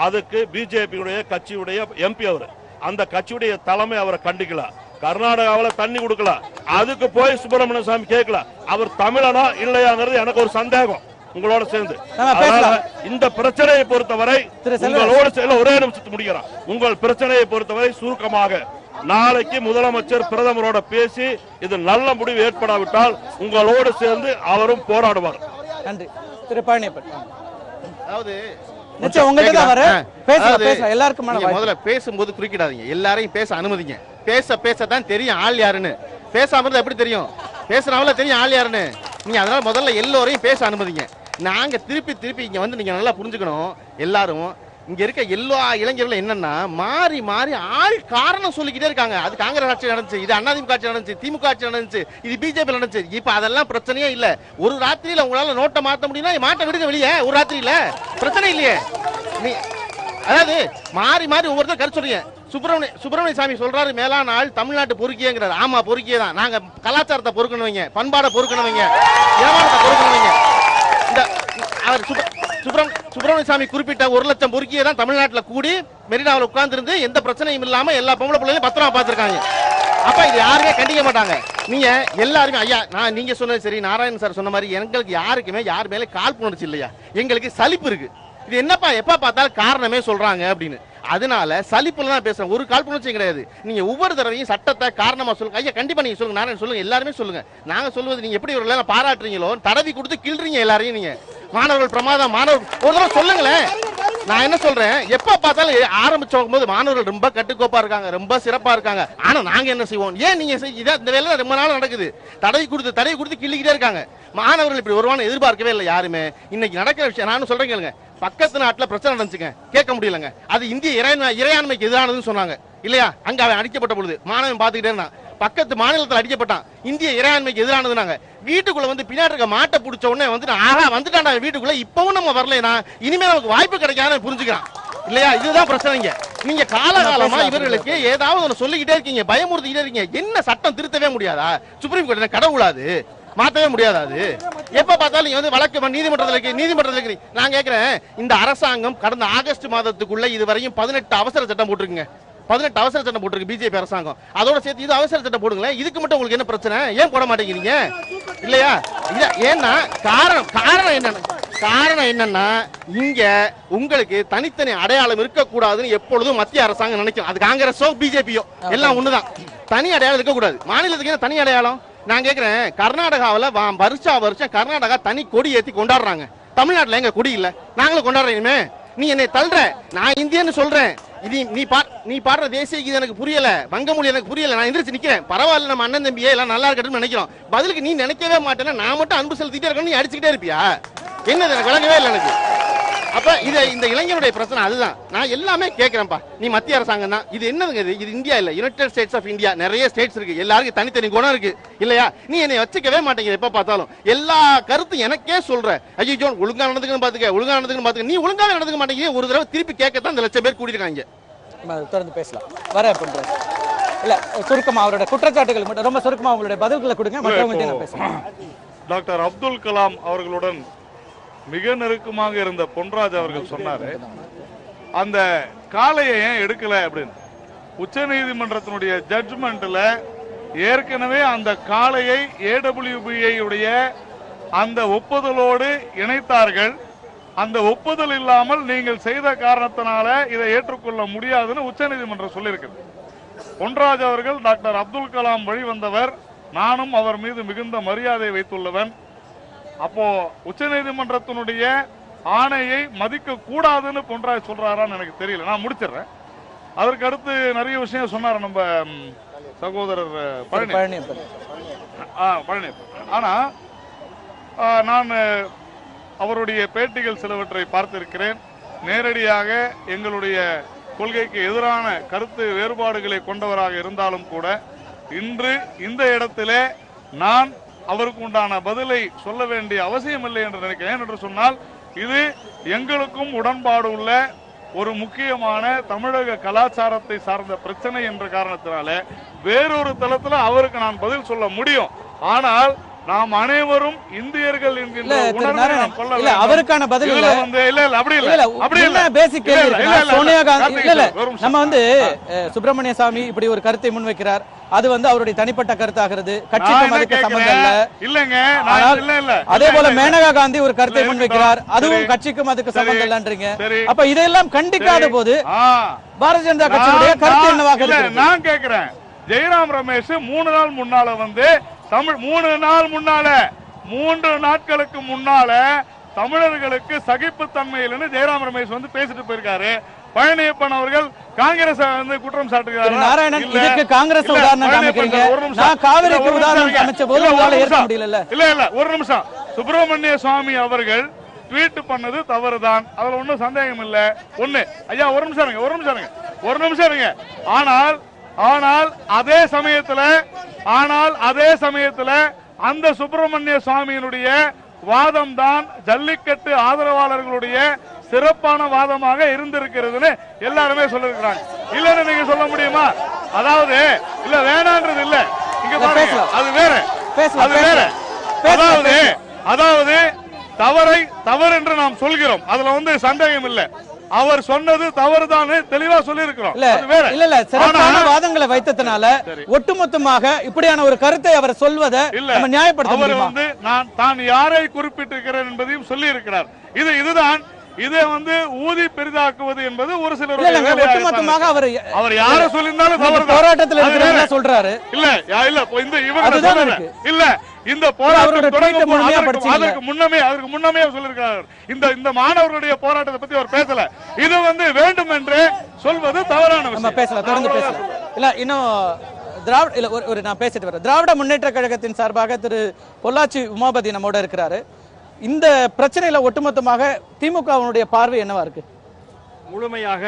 அதுக்கு பிஜேபியுடைய கட்சியுடைய எம்பி அவர், அந்த கட்சியுடைய தலைமை அவரை கண்டிக்கல. கர்நாடகாவில் தண்ணி கொடுக்கல, அதுக்கு போய் சுப்பிரமணிய சாமி கேட்கல. அவர் தமிழனா இல்லையாங்கிறது எனக்கு ஒரு சந்தேகம் உங்களோட சேர்ந்து. இந்த பிரச்சனையை பொறுத்தவரை உங்களோட ஒரே நிமிஷத்துக்கு முடிக்கிறான். உங்கள் பிரச்சனையை பொறுத்தவரை சுருக்கமாக நாளைக்கு முதலமைச்சர் பிரதமரோட பேசி இது நல்ல முடிவு ஏற்படாவிட்டால் உங்களோடு சேர்ந்து அவரும் போராடுவார். நன்றி திரு பழனியப்பன். அதாவது முதல்ல பேசும்போது குறுக்கிடாதீங்க, எல்லாரையும் பேச அனுமதிங்க. பேசதான் தெரியும் ஆள் யாருன்னு. பேசாம எப்படி தெரியும்? பேசுறவங்கள தெரியும் ஆள் யாருன்னு. நீங்க அதனால முதல்ல எல்லோரையும் பேச அனுமதிங்க. நாங்க திருப்பி இங்க நீங்க நல்லா புரிஞ்சுக்கணும். எல்லாரும் இங்க இருக்க எல்லா இளைஞர்களும் என்னன்னா மாறி ஆள் காரணம் சொல்லிக்கிட்டே இருக்காங்க. அது காங்கிரஸ் ஆட்சி நடந்துச்சு, இது அதிமுக ஆட்சி நடந்துச்சு, திமுக ஆட்சி நடந்துச்சு, இது பிஜேபி நடந்துச்சு. இப்ப அதெல்லாம் பிரச்சனையே இல்ல. ஒரு ராத்திரியில உங்களால நோட்டை மாத்த முடியும்னா மாட்ட விடுங்க வெளியே. ஒரு ராத்திரியில பிரச்சனை இல்லையே. அதாவது மாறி ஒவ்வொருத்தர் கருத்து சொல்றீங்க. சுப்பிரமணிய சாமி சொல்றாரு மேலான ஆள் தமிழ்நாட்டு பொறுக்கியங்கிறார். ஆமா பொறுக்கியே தான். நாங்க கலாச்சாரத்தை பொறுக்கணுவீங்க, பண்பாடை பொறுக்கணுவீங்க, ஏமானத்தை பொறுக்கணுவீங்க. இந்த அவர் சுப்பிரமணிய சாமி குறிப்பிட்ட 1 லட்சம் பொறுக்கியை தான் தமிழ்நாட்டில் கூடி மெரினாவில் உட்கார்ந்து இருந்து எந்த பிரச்சனையும் இல்லாம எல்லா பொம்பளை பிள்ளைகளையும் பத்திரமா பார்த்திருக்காங்க. அப்ப இது யாருமே கண்டிக்க மாட்டாங்க. நீங்க எல்லாருமே ஐயா நீங்க சொன்னது சரி, நாராயணன் சார் சொன்ன மாதிரி எங்களுக்கு யாருக்குமே யார் மேலே காழ்ப்புணர்ச்சி இல்லையா, எங்களுக்கு சலிப்பு இருக்கு. இது என்னப்பா எப்ப பார்த்தாலும் காரணமே சொல்றாங்க அப்படின்னு. அதனால சலிப்புல தான் பேசுறேன், ஒரு காழ்ப்புணர்ச்சியும் கிடையாது. நீங்க ஒவ்வொரு தடவையும் சட்டத்தை காரணமா சொல்லுங்க. ஐயா கண்டிப்பா நீங்க சொல்லுங்க, நாராயணன் சொல்லுங்க, எல்லாருமே சொல்லுங்க. நாங்க சொல்வது நீங்க எப்படி ஒரு பாராட்டுறீங்களோ தடவி கொடுத்து கிள்றீங்க எல்லாரையும். நீங்க மாணவர்கள் பிரமாதம், மாணவர் ஒரு தடவை சொல்லுங்களேன். நான் என்ன சொல்றேன், எப்ப பார்த்தாலும் ஆரம்பிச்சோம் போது மாணவர்கள் ரொம்ப கட்டுக்கோப்பா இருக்காங்க, ரொம்ப சிறப்பா இருக்காங்க. ஆனா நாங்க என்ன செய்வோம்? ஏன் நீங்க இந்த வேலை ரொம்ப நாள் நடக்குது, தடவி கொடுத்து கிள்ளிக்கிட்டே இருக்காங்க. மாணவர்கள் இப்படி வருவான்னு எதிர்பார்க்கவே இல்லை யாருமே. இன்னைக்கு நடக்கிற விஷயம் நானும் சொல்றேன் கேளுங்க. பக்கத்து நாட்டுல பிரச்சனை நடந்துச்சுங்க, கேட்க முடியலங்க. அது இந்திய இறையாண்மைக்கு எதிரானதுன்னு சொன்னாங்க இல்லையா? அங்க அவன் அடிக்கப்பட்ட பொழுது மாணவன் பாத்துக்கிட்டே இருந்தான். பக்கத்து மாநிலத்தில் அடிக்கப்பட்டான், இந்திய இறையாண்மைக்கு எதிரானதுனாங்க. வீட்டுக்குள்ள பின்னாடி இருக்க மாட்டை பிடிச்ச உடனே வந்துட்டான்டா வீட்டுக்குள்ள, இப்பவும் நம்ம வரலைனா இனிமே நமக்கு வாய்ப்பு கிடைக்காதுன்னு புரிஞ்சுக்கிறான் இல்லையா? இதுதான் பிரச்சனைங்க. நீங்க காலகாலமா இவர்களுக்கு ஏதாவது ஒன்று சொல்லிக்கிட்டே இருக்கீங்க, பயமுறுத்திக்கிட்டே இருக்கீங்க. என்ன சட்டம் திருத்தவே முடியாதா? சுப்ரீம் கோர்ட் கடவுளாது மாத்தவே முடியாது. அது எப்ப பார்த்தாலும் வழக்கு நீதிமன்றத்தில் நான் கேட்கிறேன், இந்த அரசாங்கம் கடந்த ஆகஸ்ட் மாதத்துக்குள்ள இதுவரையும் 18 அவசர சட்டம் போட்டிருக்குங்க. 18 அவசர சட்டம் போட்டிருக்கு பிஜேபி அரசாங்கம். அதோட சேர்த்து இது அவசர சட்டம் போடுங்களேன். இதுக்கு மட்டும் உங்களுக்கு என்ன பிரச்சனை? ஏன் போட மாட்டேங்கிறீங்க இல்லையா? ஏன்னா காரணம் என்னன்னா இங்க உங்களுக்கு தனித்தனி அடையாளம் இருக்கக்கூடாதுன்னு எப்பொழுதும் மத்திய அரசாங்கம் நினைக்கும். அது காங்கிரஸோ பிஜேபியோ எல்லாம் ஒண்ணுதான். தனி அடையாளம் இருக்கக்கூடாது. மாநிலத்துக்கு என்ன தனி அடையாளம்? நான் கேட்கிறேன், கர்நாடகாவில் வருஷம் கர்நாடகா தனி கொடி ஏத்தி கொண்டாடுறாங்க. தமிழ்நாட்டில் எங்க கொடி இல்ல, நாங்களும் கொண்டாடுறீங்க. நீ என்னை தள்ளுற, நான் இந்தியன்னு சொல்றேன். இது நீ பாடுற தேசிய கீதம் எனக்கு புரியல, வங்கமொழி எனக்கு புரியல, நான் எந்திரிச்சு நிக்கிறேன். பரவாயில்ல, நம்ம அண்ணன் தம்பியே எல்லாம் நல்லா இருக்கட்டும்னு நினைக்கிறோம். பதிலுக்கு நீ நினைக்கவே மாட்டேன்னா நான் மட்டும் அன்பு செலுத்திட்டே இருக்கணும், நீ அடிச்சுக்கிட்டே இருப்பியா? என்னது எனக்கு விளங்கவே இல்லை எனக்கு. அப்ப இந்த இளைஞருடைய பிரச்சனை அதுதான். நான் எல்லாமே கேட்கிறேன்ப்பா, நீ மத்திய அரசாங்கம் தான். இது என்னதுங்க? இது இந்தியா இல்ல, யுனைடெட் ஸ்டேட்ஸ் ஆஃப் இந்தியா. நிறைய ஸ்டேட்ஸ் இருக்கு, எல்லாருக்கும் தனித்தனி குணம் இருக்கு இல்லையா? நீ என்னை வச்சுக்கவே மாட்டேங்கிற. எப்ப பார்த்தாலும் எல்லா கருத்தும் எனக்கே சொல்ற. ஐயோ ஒழுங்கா நடந்துக்கணும் பாத்துக்க, நீ ஒழுங்காவே நடந்துக்க மாட்டேங்க. ஒரு தடவை திருப்பி கேட்கத்தான் இந்த லட்சம் பேர் கூட்டிருக்காங்க. தொடர்ந்து பேசலாம். வர பண்றேன் இல்ல, சுருக்கமா அவரோட குற்றச்சாட்டுகள் மட்டும் ரொம்ப சுருக்கமா உங்களுடைய பதில்களை கொடுங்க, மற்றவங்க பேசலாம். டாக்டர் அப்துல் கலாம் அவர்களுடன் மிக நெருக்கமாக இருந்த பொன்ராஜ் அவர்கள் சொன்னாரு, அந்த காளையை ஏன் எடுக்கல அப்படின்னு. உச்ச நீதிமன்றத்தினுடைய ஜட்ஜ்மெண்ட்ல ஏற்கனவே அந்த காளையை AWBI உடைய அந்த ஒப்புதலோடு இணைத்தார்கள். அந்த ஒப்புதல் இல்லாமல் நீங்கள் செய்த காரணத்தினால இதை ஏற்றுக்கொள்ள முடியாதுன்னு உச்சநீதிமன்றம் சொல்லியிருக்கிறது. பொன்ராஜ் அவர்கள் டாக்டர் அப்துல் கலாம் வழி வந்தவர், நானும் அவர் மீது மிகுந்த மரியாதை வைத்துள்ளவன். அப்போ உச்சநீதிமன்றத்தினுடைய ஆணையை மதிக்க கூடாதுன்னு பொன்ராஜ் சொல்றாரான்னு எனக்கு தெரியல. நான் முடிச்சிடுறேன். அதற்கு அடுத்து நிறைய விஷயம் சொன்னார் நம்ம சகோதரர் பழனியப்பன். ஆனா நான் அவருடைய பேட்டிகள் சிலவற்றை பார்த்திருக்கிறேன். நேரடியாக எங்களுடைய கொள்கைக்கு எதிரான கருத்து வேறுபாடுகளை கொண்டவராக இருந்தாலும் கூட இன்று இந்த இடத்திலே நான் அவருக்கு உண்டான பதிலை சொல்ல வேண்டிய அவசியம் இல்லை என்று நினைக்கிறேன். என்று சொன்னால் இது எங்களுக்கும் உடன்பாடு உள்ள ஒரு முக்கியமான தமிழக கலாச்சாரத்தை சார்ந்த பிரச்சனை என்ற காரணத்தினால வேறொரு தளத்துல அவருக்கு நான் பதில் சொல்ல முடியும். ஆனால் நாம் அனைவரும் இந்தியர்கள் என்கின்ற உணர்வை நாம் கொள்ள வேண்டும். அவருக்கான பதில் இல்ல அப்படி இல்ல அப்படி இல்ல பேசிக் கேள்வி சோனியா காந்தி இல்ல நம்ம வந்து சுப்பிரமணிய சாமி இப்படி ஒரு கருத்தை முன்வைக்கிறார். அது வந்து அவருடைய தனிப்பட்ட கருத்தாகிறது, கட்சிக்கும் அதுக்கு சம்பந்தம் இல்ல. இல்லங்க இல்ல அதே போல மேனகா காந்தி ஒரு கருத்தை முன்வைக்கிறார், அதுவும் கட்சிக்கும் அதுக்கு சம்பந்தம் இல்லன்றீங்க. அப்ப இதெல்லாம் கண்டிக்காத போது பாரதிய ஜனதா கட்சியுடைய கருத்து என்னவாக இருக்கு? நான் கேக்குறேன், ஜெயராம் ரமேஷ் 3 நாள் முன்னால வந்து தமிழ் 3 நாட்களுக்கு முன்னால தமிழர்களுக்கு சகிப்புத்தன்மை இல்லைன்னு ஜெயராம் ரமேஷ் வந்து பேசிட்டு போயிருக்காரு. பழனியப்பன் அவர்கள் காங்கிரஸ் வந்து குற்றம் சாட்டுகிறார். நாராயணன் இதுக்கு காங்கிரஸ் உதாரணம் காமிக்கிறீங்க, நான் காவிரிக்கு உதாரணம் காமிச்ச போது உங்களால ஏற்க முடியல. இல்ல ஒரு நிமிஷம். சுப்பிரமணிய சுவாமி அவர்கள் ட்வீட் பண்ணது தவறுதான், அதுல ஒன்னும் சந்தேகம் இல்ல. ஒண்ணு ஐயா ஒரு நிமிஷம் இருங்க. ஆனால் அதே சமயத்துல அந்த சுப்பிரமணிய சுவாமியினுடைய வாதம் தான் ஜல்லிக்கட்டு ஆதரவாளர்களுடைய சிறப்பான வாதமாக இருந்திருக்கிறதுன்னு எல்லாருமே சொல்லிருக்கிறாங்க. இல்லன்னு நீங்க சொல்ல முடியுமா? அதாவது இல்ல வேணான்றது இல்ல, இங்க பாருங்க, அது வேற. அதாவது தவறு என்று நாம் சொல்கிறோம், அதுல வந்து சந்தேகம் இல்லை. அவர் சொன்னது தவறுதான் தெளிவா சொல்லி இருக்கிறோம். இல்ல சிறப்பான வாதங்களை வைத்ததனால ஒட்டுமொத்தமாக இப்படியான ஒரு கருத்தை அவர் சொல்வதை நம்ம நியாயப்படுத்த முடியுமா? அவர் வந்து தான் யாரை குறிப்பிட்டிருக்கிறேன் என்பதையும் சொல்லி இருக்கிறார். இதுதான் இதை வந்து ஊதி பெரிதாக்குவது என்பது ஒரு சிலர் ஒட்டுமொத்தமாக அவர் யார சொல்லியிருந்தாலும் போராட்டத்தில் இருக்கிறதா சொல்றாரு. இல்ல இந்த போராட்டம் அதற்கு முன்னமே சொல்லியிருக்கிறார். இந்த மாணவர்களுடைய போராட்டத்தை பத்தி அவர் பேசல. இது வந்து வேண்டும் என்று சொல்வது தவறான விஷயம். பேசலாம், தொடர்ந்து பேசலாம். இல்ல இன்னும் நான் பேசிட்டு வரேன். திராவிட முன்னேற்ற கழகத்தின் சார்பாக திரு பொள்ளாச்சி உமாபதி நம்மோட இருக்கிறாரு. இந்த பிரச்சனையில ஒட்டுமொத்தமாக திமுகவினுடைய பார்வை என்னவா இருக்கு? முழுமையாக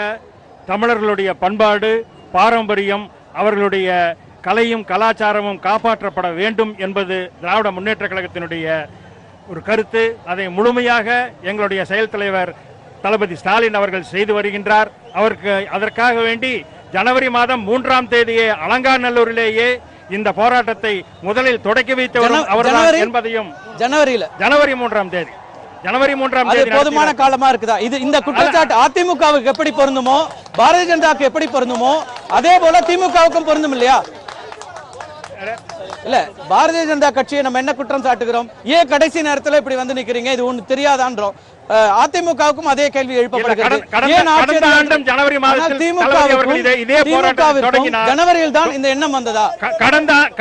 தமிழர்களுடைய பண்பாடு, பாரம்பரியம், அவர்களுடைய கலையும் கலாச்சாரமும் காப்பாற்றப்பட வேண்டும் என்பது திராவிட முன்னேற்ற கழகத்தினுடைய ஒரு கருத்து. அதை முழுமையாக எங்களுடைய செயல் தலைவர் தளபதி ஸ்டாலின் அவர்கள் செய்து வருகின்றார். அதற்காக வேண்டி ஜனவரி மாதம் 3ஆம் தேதியே அலங்காநல்லூரிலேயே இந்த போராட்டத்தை முதலில் தொடக்கி வைத்தவரும் அவர்தான் என்பதையும் ஜனவரி 3ஆம் தேதி போதுமான காலமா இருக்குதா? இந்த குற்றச்சாட்டு அதிமுகவுக்கு எப்படி பொருந்துமோ, பாரதிய ஜனதாவுக்கு எப்படி பொருந்துமோ, அதே போல திமுகவுக்கும் பொருந்தும் இல்லையா? இல்ல பாரதிய ஜனதா கட்சியை நம்ம என்ன குற்றம் சாட்டுகிறோம்? ஏன் கடைசி நேரத்தில் இப்படி வந்து நிக்கிறீங்க, இது ஒண்ணு தெரியாதான்றோம். அதிமுகவுக்கும் அதே கேள்வி எழுப்பப்படுகிறது. ஜனவரியில் தான் இந்த எண்ணம் வந்ததா?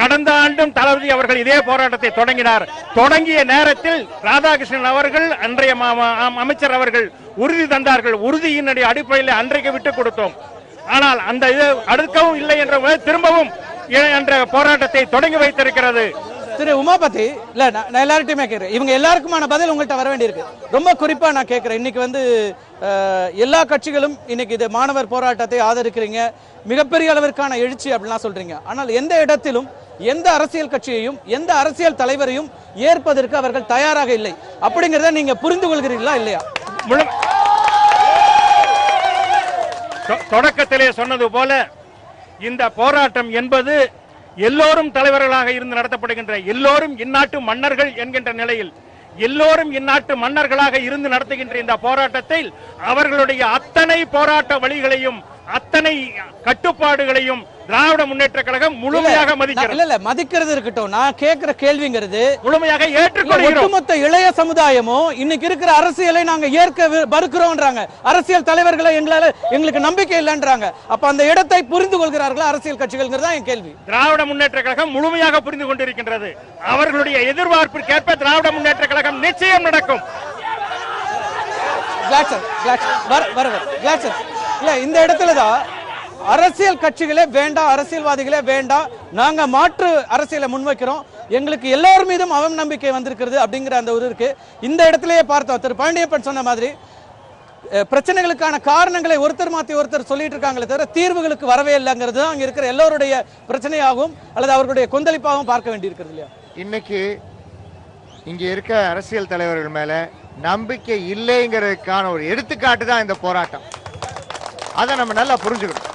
கடந்த ஆண்டும் தளபதி அவர்கள் இதே போராட்டத்தை தொடங்கினார். தொடங்கிய நேரத்தில் ராதாகிருஷ்ணன் அவர்கள், அன்றைய அமைச்சர் அவர்கள் உறுதி தந்தார்கள். உறுதியினுடைய அடிப்படையில் அன்றைக்கு விட்டுக் கொடுத்தோம். ஆனால் அந்த இது அடுக்கவும் இல்லை என்ற திரும்பவும் என்ற போராட்டத்தை தொடங்கி வைத்திருக்கிறது. திரு உமாபதி, இல்ல நான் எல்லார்ட்டையுமே கேட்கிறேன், இவங்க எல்லாருக்குமான பதில் உங்கள்கிட்ட வர வேண்டியிருக்கு. ரொம்ப குறிப்பா நான் கேட்கிறேன், இன்னைக்கு வந்து எல்லா கட்சிகளும் இன்னைக்கு இது மாணவர் போராட்டத்தை ஆதரிக்கிறீங்க, மிகப்பெரிய அளவிற்கான எழுச்சி அப்படிலாம் சொல்றீங்க. ஆனால் எந்த இடத்திலும் எந்த அரசியல் கட்சியையும் எந்த அரசியல் தலைவரையும் ஏற்பதற்கு அவர்கள் தயாராக இல்லை. அப்படிங்கறத நீங்க புரிந்து கொள்கிறீர்களா இல்லையா? தொடக்கத்திலே சொன்னது போல இந்த போராட்டம் என்பது எல்லோரும் தலைவர்களாக இருந்து நடத்தப்படுகின்ற, எல்லோரும் இந்நாட்டு மன்னர்கள் என்கின்ற நிலையில் எல்லோரும் இந்நாட்டு மன்னர்களாக இருந்து நடத்துகின்ற இந்த போராட்டத்தில் அவர்களுடைய அத்தனை போராட்ட வழிகளையும் அத்தனை கட்டுப்பாடுகளையும் திராவிட முன்னேற்ற கழகம் முழுமையாக மதிக்கிறது. இல்ல மதிக்கிறது இருக்கட்டும், நான் கேட்கிற கேள்விங்கிறது முழுமையாக ஏற்றுக்கொள்கிறோம். ஒட்டுமொத்த இளைய சமுதாயமும் இன்னைக்கு இருக்கிற அரசியலை நாங்க ஏற்க மறுக்கிறோம்ன்றாங்க. அரசியல் தலைவர்களை எங்களுக்கு நம்பிக்கை இல்லைன்றாங்க. அப்ப அந்த இடத்தை புரிந்து கொள்கிறார்களா அரசியல் கட்சிகள் தான் என் கேள்வி. திராவிட முன்னேற்ற கழகம் முழுமையாக புரிந்து கொண்டிருக்கின்றது. அவர்களுடைய எதிர்பார்ப்பிற்கேற்ப திராவிட முன்னேற்ற கழகம் நிச்சயம் நடக்கும். இந்த இடத்துலதான் அரசியல் கட்சிகளே வேண்டாம், அரசியல்வாதிகளே வேண்டாம், நாங்க மாற்று அரசியலை முன்வைக்கிறோம், எங்களுக்கு எல்லார் மீதும் அவநம்பிக்கை வந்திருக்கிறது அப்படிங்கிற அந்த ஒரு இருக்கு. இந்த இடத்திலேயே பார்த்தோம், திரு பழனியப்பன் சொன்ன மாதிரி பிரச்சனைகளுக்கான காரணங்களை ஒருத்தர் மாற்றி ஒருத்தர் சொல்லிட்டு இருக்காங்களே தவிர தீர்வுகளுக்கு வரவே இல்லைங்கிறது தான் அங்க இருக்கிற எல்லோருடைய பிரச்சனையாகவும் அல்லது அவர்களுடைய கொந்தளிப்பாகவும் பார்க்க வேண்டியிருக்கிறது இல்லையா? இன்னைக்கு இங்க இருக்க அரசியல் தலைவர்கள் மேல நம்பிக்கை இல்லைங்கிறதுக்கான ஒரு எடுத்துக்காட்டு தான் இந்த போராட்டம். அதை நம்ம நல்லா புரிஞ்சுக்கணும்.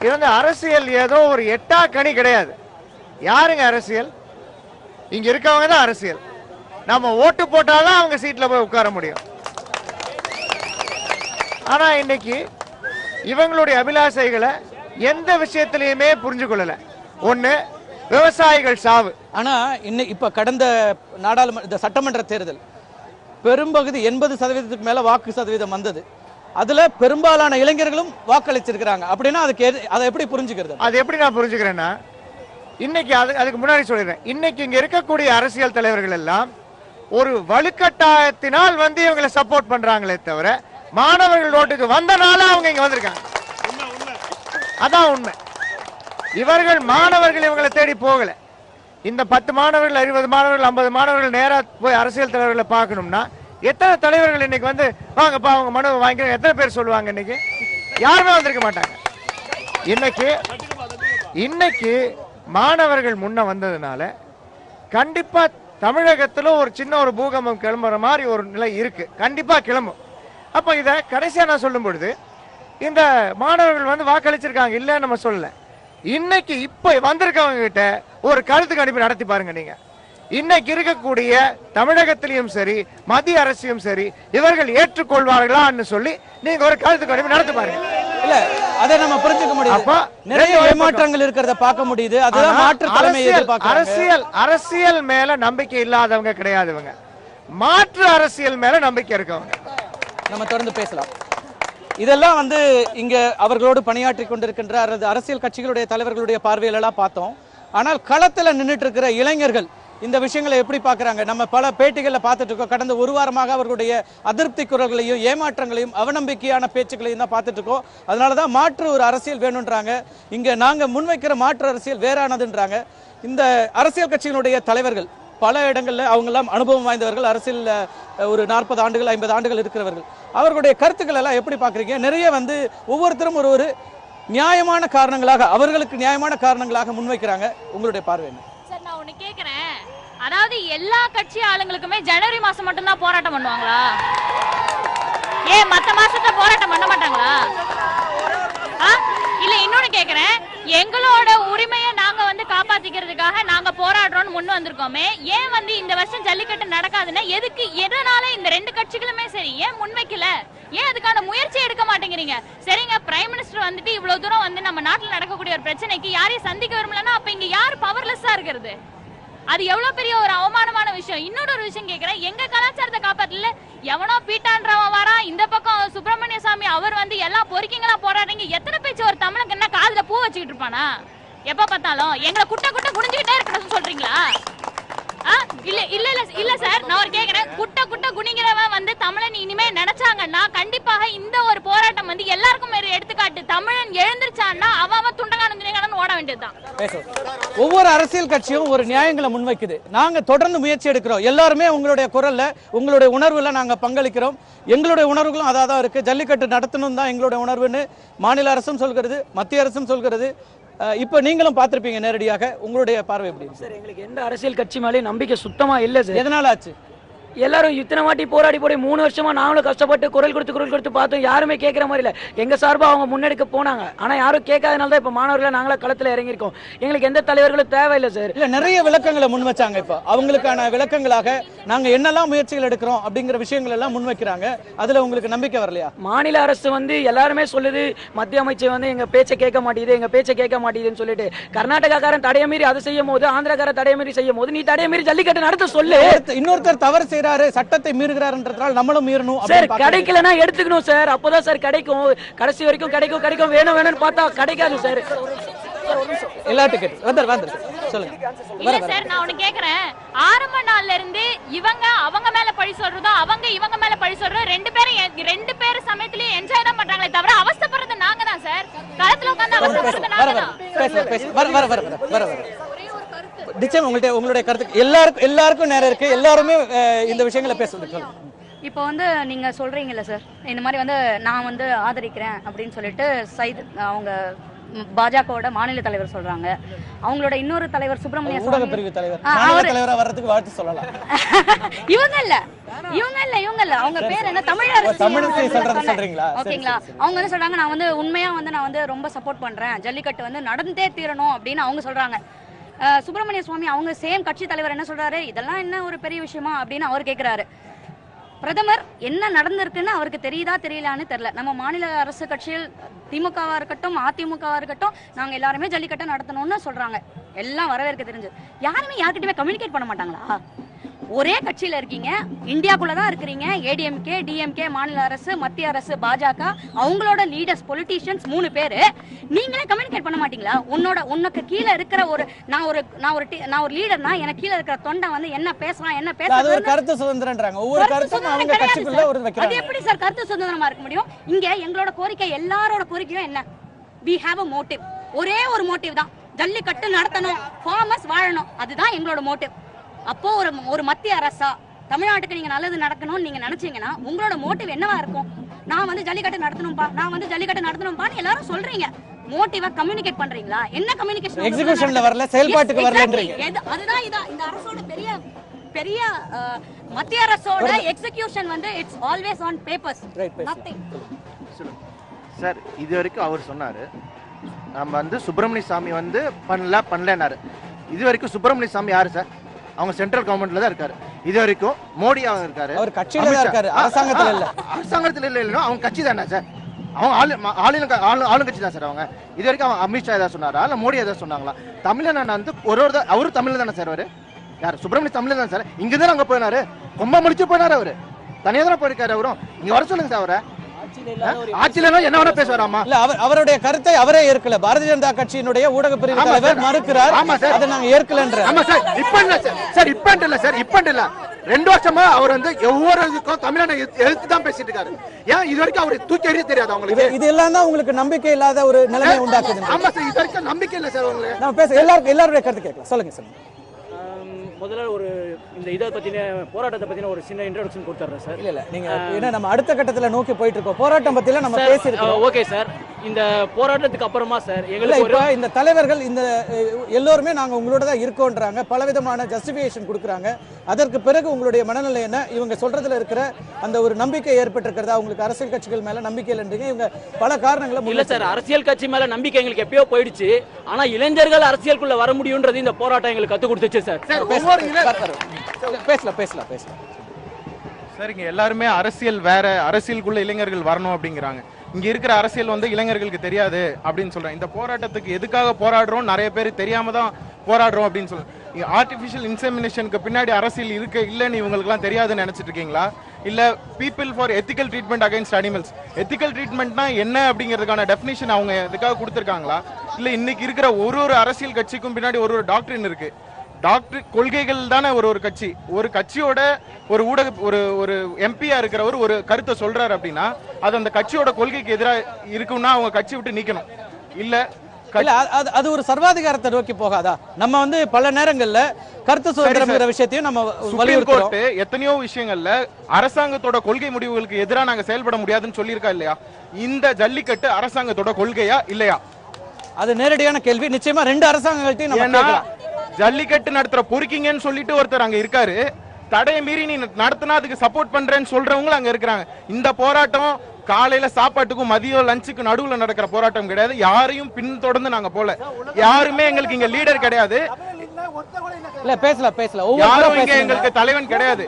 இது அரசியல் ஏதோ ஒரு எட்டா கனி கிடையாது. யாருங்க அரசியல்? இங்க இருக்கவங்க தான் அரசியல். நம்ம ஓட்டு போட்டாதான் அவங்க சீட்ல போய் உட்கார முடியும். ஆனா இன்னைக்கு இவங்களுடைய அபிலாஷைகளை எந்த விஷயத்திலையுமே புரிஞ்சு கொள்ளல. ஒண்ணு, விவசாயிகள் சாவு. ஆனா இப்ப கடந்த நாடாளுமன்ற சட்டமன்ற தேர்தல் பெரும்பகுதி 80% மேல வாக்கு சதவீதம் வந்தது. அதுல பெரும்பாலான இளைஞர்களும் வாக்களிச்சிருக்கிறாங்க. அப்படின்னா அதை எப்படி புரிஞ்சுக்கிறது? அது எப்படி நான் புரிஞ்சுக்கிறேன்னா, இன்னைக்கு அதுக்கு முன்னாடி சொல்லிடுறேன், இன்னைக்கு இங்க இருக்கக்கூடிய அரசியல் தலைவர்கள் எல்லாம் ஒரு வலுக்கட்டாயத்தினால் இவங்களை சப்போர்ட் பண்றாங்களே தவிர மாணவர்கள் ஓட்டுக்கு வந்தனால அவங்க இங்க வந்திருக்காங்க. அதான் உண்மை. இவர்கள் மாணவர்கள் இவங்களை தேடி போகல. இந்த 10 மாணவர்கள் 20 மாணவர்கள் 50 மாணவர்கள் நேரா போய் அரசியல் தலைவர்களை பார்க்கணும்னா எத்தனை தலைவர்கள் இன்னைக்கு வாங்கப்பா அவங்க மனுவை வாங்கிக்க எத்தனை பேர் சொல்லுவாங்க? இன்னைக்கு யாருமே வந்திருக்க மாட்டாங்க. இன்னைக்கு மாணவர்கள் முன்ன வந்ததுனால கண்டிப்பா தமிழகத்துல ஒரு சின்ன ஒரு பூகம்பம் கிளம்புற மாதிரி ஒரு நிலை இருக்கு. கண்டிப்பா கிளம்பும். அப்ப இத கடைசியா நான் சொல்லும் பொழுது இந்த மாணவர்கள் வாக்களிச்சிருக்காங்க இல்லன்னு நம்ம சொல்லல. இன்னைக்கு இப்ப வந்திருக்கவங்க கிட்ட ஒரு கருத்து கணிப்பு நடத்தி பாருங்க. நீங்க இன்னைக்கு இருக்கக்கூடிய தமிழகத்திலும் சரி மத்திய அரசியும் சரி இவர்கள் ஏற்றுக்கொள்வார்களான்னு சொல்லி நீங்க ஒரு கருத்து கணிப்பு நடத்தி பாருங்க. இல்ல அதை நம்ம புரிஞ்சுக்க முடியும். நிறைய ஏமாற்றங்கள் இருக்கிறத பார்க்க முடியுது. அதுதான் மாற்று தலைமை எதிர்பார்க்கறாங்க. அரசியல் மேல நம்பிக்கை இல்லாதவங்க கிடையாது இவங்க. மாற்று அரசியல் மேல நம்பிக்கை இருக்கவங்க. நம்ம தொடர்ந்து பேசலாம். இதெல்லாம் இங்க அவர்களோடு பணியாற்றி கொண்டிருக்கின்ற அரசியல் கட்சிகளுடைய தலைவர்களுடைய பார்வையிலெல்லாம் பார்த்தோம். ஆனால் களத்துல நின்றுட்டு இருக்கிற இளைஞர்கள் இந்த விஷயங்களை எப்படி பார்க்கறாங்க? நம்ம பல பேட்டிகள்ல பார்த்துட்டு இருக்கோம். கடந்த ஒரு வாரமாக அவர்களுடைய அதிருப்தி குரல்களையும் ஏமாற்றங்களையும் அவநம்பிக்கையான பேச்சுக்களையும் தான் பார்த்துட்டு இருக்கோம். அதனாலதான் மாற்று ஒரு அரசியல் வேணும்ன்றாங்க. இங்க நாங்க முன்வைக்கிற மாற்று அரசியல் வேறானதுன்றாங்க. இந்த அரசியல் கட்சிகளுடைய தலைவர்கள் பல இடங்கள்ல அவங்க எல்லாம் அனுபவம் வாய்ந்தவர்கள், அரசியல் ஒரு 40 ஆண்டுகள் 50 ஆண்டுகள் இருக்கிறவர்கள். அவர்களுடைய கருத்துக்கள் எல்லாம் எப்படி பார்க்குறீங்க? நிறைய ஒவ்வொருத்தரும் ஒரு நியாயமான காரணங்களாக அவர்களுக்கு நியாயமான காரணங்களாக முன்வைக்கிறாங்க. உங்களுடைய பார்வை என்ன? சார், நான் ஒண்ணு கேக்குறேன். அதாவது எல்லா கட்சி ஆளுங்களுக்குமே ஜனவரி மாசம் மட்டும் தான் போராட்டம் பண்ணுவாங்களா? ஏன் மத்த மாசத்துல போராட்டம் பண்ண மாட்டாங்களா? இல்ல இன்னொன்னு கேக்குறேன், எங்களோட உரிமையை நாங்க காப்பாத்திக்கிறதுக்காக நாங்க போராடுறோம்னு முன் வந்திருக்கோமே, ஏன் இந்த வருஷம் ஜல்லிக்கட்டு நடக்காதுன்னா எதுக்கு, எதனால இந்த 2 கட்சிகளுமே சரி ஏன் முன்வைக்கல? ஏன் அதுக்கான முயற்சி எடுக்க மாட்டேங்கிறீங்க? சரிங்க, பிரைம் மினிஸ்டர் இவ்வளவு தூரம் நம்ம நாட்டில் நடக்கக்கூடிய ஒரு பிரச்சனைக்கு யாரையும் சந்திக்க விரும்பலன்னா அப்ப இங்க யார் பவர்லெஸ்ஸா இருக்கிறது? அது எவ்வளவு பெரிய ஒரு அவமானமான விஷயம். இன்னொரு விஷயம் கேக்குறேன், எங்க கலாச்சாரத்தை காப்பாத்தல எவனோ பீட்டான்றவன் வரா, இந்த பக்கம் சுப்பிரமணிய சாமி அவர் எல்லாம் பொறுக்கிங்களா போராடுறீங்க. எத்தனை பேச்சு ஒரு தமிழுக்கு என்ன காதுல பூ வச்சுக்கிட்டு இருப்பானா? எப்ப பார்த்தாலும் எங்களை குட்ட குட்ட குனிஞ்சுக்கிட்டே இருக்கணும்னு சொல்றீங்களா? இல்ல இல்ல இல்ல இல்ல சார், நான் ஒரு கேக்குறேன், குட்ட குட்ட குனிங்கிறவன் தமிழன் இனிமே நினைச்சாங்கன்னா கண்டிப்பாக இந்த ஒரு போராட்டம் எல்லாருக்கும் எடுத்துக்காட்டு. தமிழன் எழுந்திருச்சான்னா அவன் துண்டகானு ஓட வேண்டியதுதான். ஒவ்வொரு அரசியல் கட்சியும் ஒரு நியாயங்களை முன்வைக்குது. நாங்க தொடர்ந்து முயற்சி எடுக்கிறோம். எல்லாருமே உங்களுடைய குரல்ல உங்களுடைய உணர்வுல நாங்க பங்களிக்கிறோம். எங்களுடைய உணர்வுகளும் அதான் இருக்கு. ஜல்லிக்கட்டு நடத்தணும் தான் எங்களுடைய உணர்வுன்னு மாநில அரசும் சொல்கிறது, மத்திய அரசும் சொல்கிறது. இப்ப நீங்களும் பார்த்திருப்பீங்க நேரடியாக. உங்களுடைய பார்வை எப்படி? சார், எங்களுக்கு எந்த அரசியல் கட்சி மேலே நம்பிக்கை சுத்தமா இல்ல சார். எதனால ஆச்சு? எல்லாரும் இத்தனை வாட்டி போராடி 3 வருஷமா நாங்களும் கஷ்டப்பட்டு குரல் கொடுத்து பார்த்தோம். யாருமே கேட்கிற மாதிரி இல்லை. எங்க சார்பா அவங்க முன்னெடுக்க போனாங்க. ஆனா யாரும் கேட்காதனால தான் இப்ப மாணவர்களை நாங்களா களத்துல இறங்கியிருக்கோம். எங்களுக்கு எந்த தலைவர்களும் தேவையில்லை சார். இல்ல நிறைய விளக்கங்களை முன் வச்சாங்க. இப்ப அவங்களுக்கான விளக்கங்களாக நாங்க என்னெல்லாம் முயற்சிகள் எடுக்கிறோம் அப்படிங்கிற விஷயங்கள் எல்லாம் முன் வைக்கிறாங்க. அதுல உங்களுக்கு நம்பிக்கை வரலையா? மாநில அரசு எல்லாருமே சொல்லுது, மத்திய அமைச்சர் எங்க பேச்சை கேட்க மாட்டேங்குதுன்னு சொல்லிட்டு கர்நாடகாக்காரன் தடைய மீறி அதை செய்யும் போது, ஆந்திராக்காரன் தடைய மீறி செய்யும் போது, நீ தடைய மீறி ஜல்லிக்கட்டு நடத்த சொல்லு. இன்னொருத்தர் தவறு செய்யறாரு, சட்டத்தை மீறுகிறாருன்றதால் நம்மளும் மீறணும் சார். கிடைக்கலன்னா எடுத்துக்கணும் சார். அப்போதான் சார் கிடைக்கும். கடைசி வரைக்கும் கிடைக்கும். வேணும்னு பார்த்தா கிடைக்காது சார். எல்லா டிக்கெட் சொல்லுங்க. இல்ல சார், நான் ஒண்ணு கேக்குறேன். ஆரம்ப நாள்ல இருந்து அவங்க மேல பழி சொல்றதும் இவங்க மேல பழி சொல்றதும் ரெண்டு பேரும் சமயத்திலேயே என்ஜாய் தான் பண்றாங்களே தவிர அவஸ்தைப்படுறது நாங்க தான் சார். களத்துல உட்கார்ந்து அவஸ்தைப்படுறது நாங்க தான். நிச்சயம் உங்களுடைய கருத்து எல்லாருக்கும் நேரம் இருக்கு. எல்லாருமே இந்த விஷயங்களை பேசுறது. இப்போ நீங்க சொல்றீங்கல்ல சார், இந்த மாதிரி நான் ஆதரிக்கிறேன் அப்படின்னு சொல்லிட்டு அவங்க பாஜகவோட மாநில தலைவர் சொல்றாங்க. அவங்களோட இன்னொரு தலைவர் சுப்பிரமணிய ஊடக பிரிவு தலைவரா வர்றதுக்கு வாழ்த்து சொல்லலாம். இவங்க இல்ல அவங்க பேர் என்ன, தமிழரசி சொல்றீங்களா? ஓகேங்களா? அவங்க சொல்றாங்க, நான் உண்மையா நான் ரொம்ப சப்போர்ட் பண்றேன், ஜல்லிக்கட்டு நடந்தே தீரணும் அப்படின்னு அவங்க சொல்றாங்க. சுப்பிரமணிய சுவாமி அவங்க சேம் கட்சி தலைவர் என்ன சொல்றாரு, இதெல்லாம் என்ன ஒரு பெரிய விஷயமா அப்படின்னு அவர் கேட்கிறாரு. பிரதமர் என்ன நடந்திருக்குன்னு அவருக்கு தெரியுதா தெரியலான்னு தெரியல. நம்ம மாநில அரசு கட்சியில் திமுகவா இருக்கட்டும் அதிமுகவா இருக்கட்டும் நாங்க எல்லாருமே ஜல்லிக்கட்டு நடத்தணும்னு சொல்றாங்க. எல்லாம் வரவேற்க தெரிஞ்சது. யாருமே யார்கிட்டயுமே கம்யூனிகேட் பண்ண மாட்டாங்களா? ஒரே கட்சியில இருக்கீங்க, இந்தியாக்குள்ளதான் இருக்கிறீங்க. ஏடிஎம்கே, டிஎம்கே, மாநில அரசு, மத்திய அரசு, பாஜக, அவங்களோட லீடர்ஸ், பொலிட்டீஷியன்ஸ் 3 பேரு. நீங்களே கம்யூனிகேட் பண்ண மாட்டீங்களா? உனக்கு கீழே இருக்கிற நான் ஒரு லீடர்னா எனக்கு கீழே இருக்கிற தொண்டை என்ன பேசுறான், என்ன பேசுறான், கருத்து சுதந்திரம்ன்றாங்க. ஒவ்வொரு கருத்தும் அவங்க கட்சிக்குள்ள ஒரு வைக்கிறாங்க. அது எப்படி சார் கருத்து சுதந்திரமா இருக்க முடியும்? இங்க எங்களோட கோரிக்கை, எல்லாரோட கோரிக்கையும் என்ன? we have a motive. ஒரே ஒரு மோட்டிவ் தான், ஜல்லிக்கட்டு நடத்தணும், ஃபார்மர்ஸ் வாழணும். அதுதான் எங்களோட மோட்டிவ். அப்போ ஒரு மத்திய அரசா தமிழ்நாட்டுக்கு நீங்க நல்லது நடக்கணும்னு நீங்க நினைச்சீங்கன்னா உங்களோட மோட்டிவ் என்னவா இருக்கும்? நான் ஜல்லிக்கட்டு நடத்தணும்பா எல்லாரும் சொல்றீங்க. மோட்டிவா கம்யூனிகேட் பண்றீங்களா? என்ன கம்யூனிகேஷன்? எக்ஸிகியூஷன்ல வரல, செயல்பாட்டுக்கு வரலன்றீங்க. அதுதான் இந்த அரசோட பெரிய மத்திய அரசோட execution it's always on papers, nothing. Sir, இது வரைக்கும் அவர் சொன்னாரு நம்ம சுப்பிரமணிய சாமி பண்ணலனாரு. இது வரைக்கும் சுப்பிரமணிய சாமி யாரு சார்? அவங்க சென்ட்ரல் கவர்மெண்ட்ல தான் இருக்காரு. இது வரைக்கும் மோடி அவங்க இருக்காரு, அவர் கட்சியில தான் இருக்காரு, அரசாங்கத்துல இல்ல. அவங்க கட்சி தானே சார்? அவங்க ஆளுங்கட்சி தான் சார். அவங்க இது வரைக்கும் அவங்க அமித்ஷா ஏதாவது சொன்னாரா இல்ல மோடி ஏதாவது சொன்னாங்களா? தமிழன் அவரு தமிழ்ல தானே சார்? அவரு யார்? சுப்பிரமணிய தமிழ்ல தான் சார். இங்கதான் அங்க போயினாரு, கொம்ப முடிச்சு போயினாரு. அவரு தனியா தானே போயிருக்காரு. அவரும் இங்க வர சொல்லுங்க சார். அவரை ஆட்சியில என்ன வேணா பேசுவாராமா? இல்ல, அவருடைய கருத்தை அவரே ஏற்கல. பாரதிய ஜனதா கட்சியினுடைய ஊடக பிரிவு தலைவர் மறுக்கிறார். ஆமா சார், அதை நாங்க ஏற்கலன்ற. ஆமா சார், இப்ப இல்ல சார், இப்ப இல்ல 2 வருஷமா அவர் ஒவ்வொரு இதுக்கும் தமிழ்நாடு எழுத்து தான் பேசிட்டு இருக்காரு. ஏன் இது வரைக்கும் அவருக்கு தூக்கி எறிய தெரியாது அவங்களுக்கு? இது எல்லாம் தான் உங்களுக்கு நம்பிக்கை இல்லாத ஒரு நிலைமை உண்டாக்குது. ஆமா சார், இது வரைக்கும் நம்பிக்கை இல்ல சார் உங்களுக்கு. நம்ம பேச எல்லாருடைய கருத்து கேட்கலாம். சொல்லுங்க சார். முதல்ல இந்த இதை பத்தின போராட்டத்தை பத்தின ஒரு சின்ன இன்ட்ரோடக்ஷன் கொடுத்துறேன் சார். இல்ல நீங்க ஏன்னா நம்ம அடுத்த கட்டத்துல நோக்கி போயிட்டு இருக்கோம். போராட்டம் பத்தில நம்ம பேசியிருக்கோம். ஓகே சார், இந்த போராட்டத்துக்கு அப்புறமா சார் எங்களுக்கு இந்த தலைவர்கள் எல்லோருமே நாங்க உங்களோட தான் இருக்கோன்றாங்க. பலவிதமான ஜஸ்டிபிகேஷன் கொடுக்குறாங்க. அதற்கு பிறகு உங்களுடைய மனநிலை என்ன? இவங்க சொல்றதுல இருக்கிற அந்த ஒரு நம்பிக்கை ஏற்பட்டிருக்கிறதா? உங்களுக்கு அரசியல் கட்சிகள் மேல நம்பிக்கை இல்லைன்றீங்க. இவங்க பல காரணங்களும் இல்ல சார், அரசியல் கட்சி மேல நம்பிக்கை எங்களுக்கு எப்பயோ போயிடுச்சு. ஆனா இளைஞர்கள் அரசியலுக்குள்ள வர முடியும்ன்றது இந்த போராட்டம் எங்களுக்கு கத்து கொடுத்துச்சு சார். பேசலாம். சரிங்க, எல்லாருமே அரசியல் வேற, அரசியலுக்குள்ள இளைஞர்கள் வரணும் அப்படிங்கிறாங்க. இங்க இருக்கிற அரசியல் இளைஞர்களுக்கு தெரியாது அப்படின்னு சொல்றாங்க. இந்த போராட்டத்துக்கு எதுக்காக போராடுறோம் நிறைய பேர் தெரியாம தான் போராடுறோம் அப்படின்னு சொல்றாங்க. ஆர்டிபிஷியல் இன்செமினேஷனுக்கு பின்னாடி அரசியல் இருக்கு இல்லன்னு இவங்களுக்கு எல்லாம் தெரியாதுன்னு நினைச்சிட்டு இருக்கீங்களா? இல்ல people for ethical treatment against animals, ethical ட்ரீட்மெண்ட்னா என்ன அப்படிங்கிறதுக்கான டெஃபினிஷன் அவங்க இதுக்காக கொடுத்துருக்காங்களா? இல்ல இன்னைக்கு இருக்கிற ஒரு அரசியல் கட்சிக்கும் பின்னாடி ஒரு டாக்டரின் இருக்கு. டாக்டர் கொள்கைகள் தானே ஒரு கட்சி. ஒரு கட்சியோட ஒரு ஊடக ஒரு எம்பியா இருக்கிறவர் ஒரு கருத்தை சொல்றாரு அப்படின்னா அது அந்த கட்சியோட கொள்கைக்கு எதிராக இருக்குன்னா அவங்க கட்சி விட்டு நீக்கணும். இல்ல அது ஒரு சர்வாதிகாரத்தை நோக்கி போகாதா? நம்ம பல நேரங்கள்ல கருத்து சுதந்திரம்ங்கிற விஷயத்தையும் நம்ம வலியுறுத்துறோம். எத்தனையோ விஷயங்கள்ல அரசாங்கத்தோட கொள்கை முடிவுகளுக்கு எதிராக நாங்க செயல்பட முடியாதுன்னு சொல்லியிருக்கா இல்லையா? இந்த ஜல்லிக்கட்டு அரசாங்கத்தோட கொள்கையா இல்லையா? அது நேரடியான கேள்வி. நிச்சயமா 2 அரசாங்கங்கள்ட்டையும் நம்ம கேட்கலாம். ஜல்லிக்கட்டு நடத்துற பொறுக்கிங்கன்னு சொல்லிட்டு ஒருத்தர் அங்க இருக்காரு. தடையை மீறி நீ நடத்தினா அதுக்கு சப்போர்ட் பண்றேன்னு சொல்றவங்களும் அங்க இருக்கிறாங்க. இந்த போராட்டம் காலையில சாப்பாட்டுக்கும் மதியம் லஞ்சுக்கு நடுவுல நடக்கிற போராட்டம் கிடையாது. யாரையும் பின்தொடர்ந்து நாங்க போல, யாருமே எங்களுக்கு இங்க லீடர் கிடையாது. இல்ல பேசலாம் யாரும் இங்க எங்களுக்கு தலைவன் கிடையாது.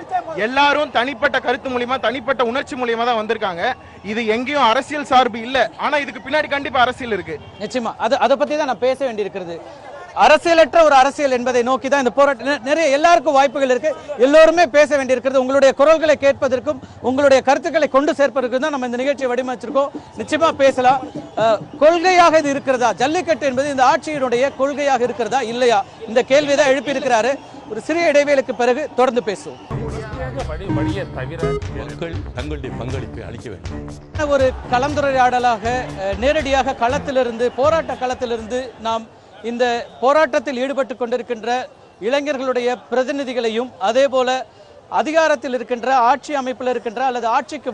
எல்லாரும் தனிப்பட்ட கருத்து மூலியமா, தனிப்பட்ட உணர்ச்சி மூலியமா தான் வந்திருக்காங்க. இது எங்கேயும் அரசியல் சார்பு இல்ல. ஆனா இதுக்கு பின்னாடி கண்டிப்பா அரசியல் இருக்கு. நிச்சயமா அதை பத்தி தான் நான் பேச வேண்டியிருக்கிறது. அரசியலற்ற ஒரு அரசியல் என்பதை நோக்கி தான் இந்த போராட்டம். நிறைய எல்லாருக்கும் வாய்ப்புகள் இருக்கு, எல்லோருமே பேச வேண்டியிருக்கிறது. உங்களுடைய குரல்களை கேட்பதற்கும் உங்களுடைய கருத்துக்களை கொண்டு சேர்ப்பதற்கும் தான் நம்ம இந்த நிகழ்ச்சியை வடிவமைச்சிருக்கோம். நிச்சயமா பேசலாம். கொள்கையாக இது இருக்கிறதா, ஜல்லிக்கட்டு என்பது இந்த ஆட்சியினுடைய கொள்கையாக இருக்கிறதா இல்லையா, இந்த கேள்விதான் எழுப்பி இருக்கிறாரு. ஒரு சிறிய இடைவேளைக்கு பிறகு தொடர்ந்து பேசுவோம். தங்களுடைய பங்களிப்பை அளிக்க வேண்டும். ஒரு கலந்துரையாடலாக நேரடியாக களத்திலிருந்து, போராட்ட களத்திலிருந்து நாம் இந்த போராட்டத்தில் ஈடுபட்டு கொண்டிருக்கின்ற இளைஞர்களுடைய பிரதிநிதிகளையும், அதே போல அதிகாரத்தில் இருக்கின்ற, ஆட்சி அமைப்பில் இருக்கின்ற அல்லது ஆட்சிக்கு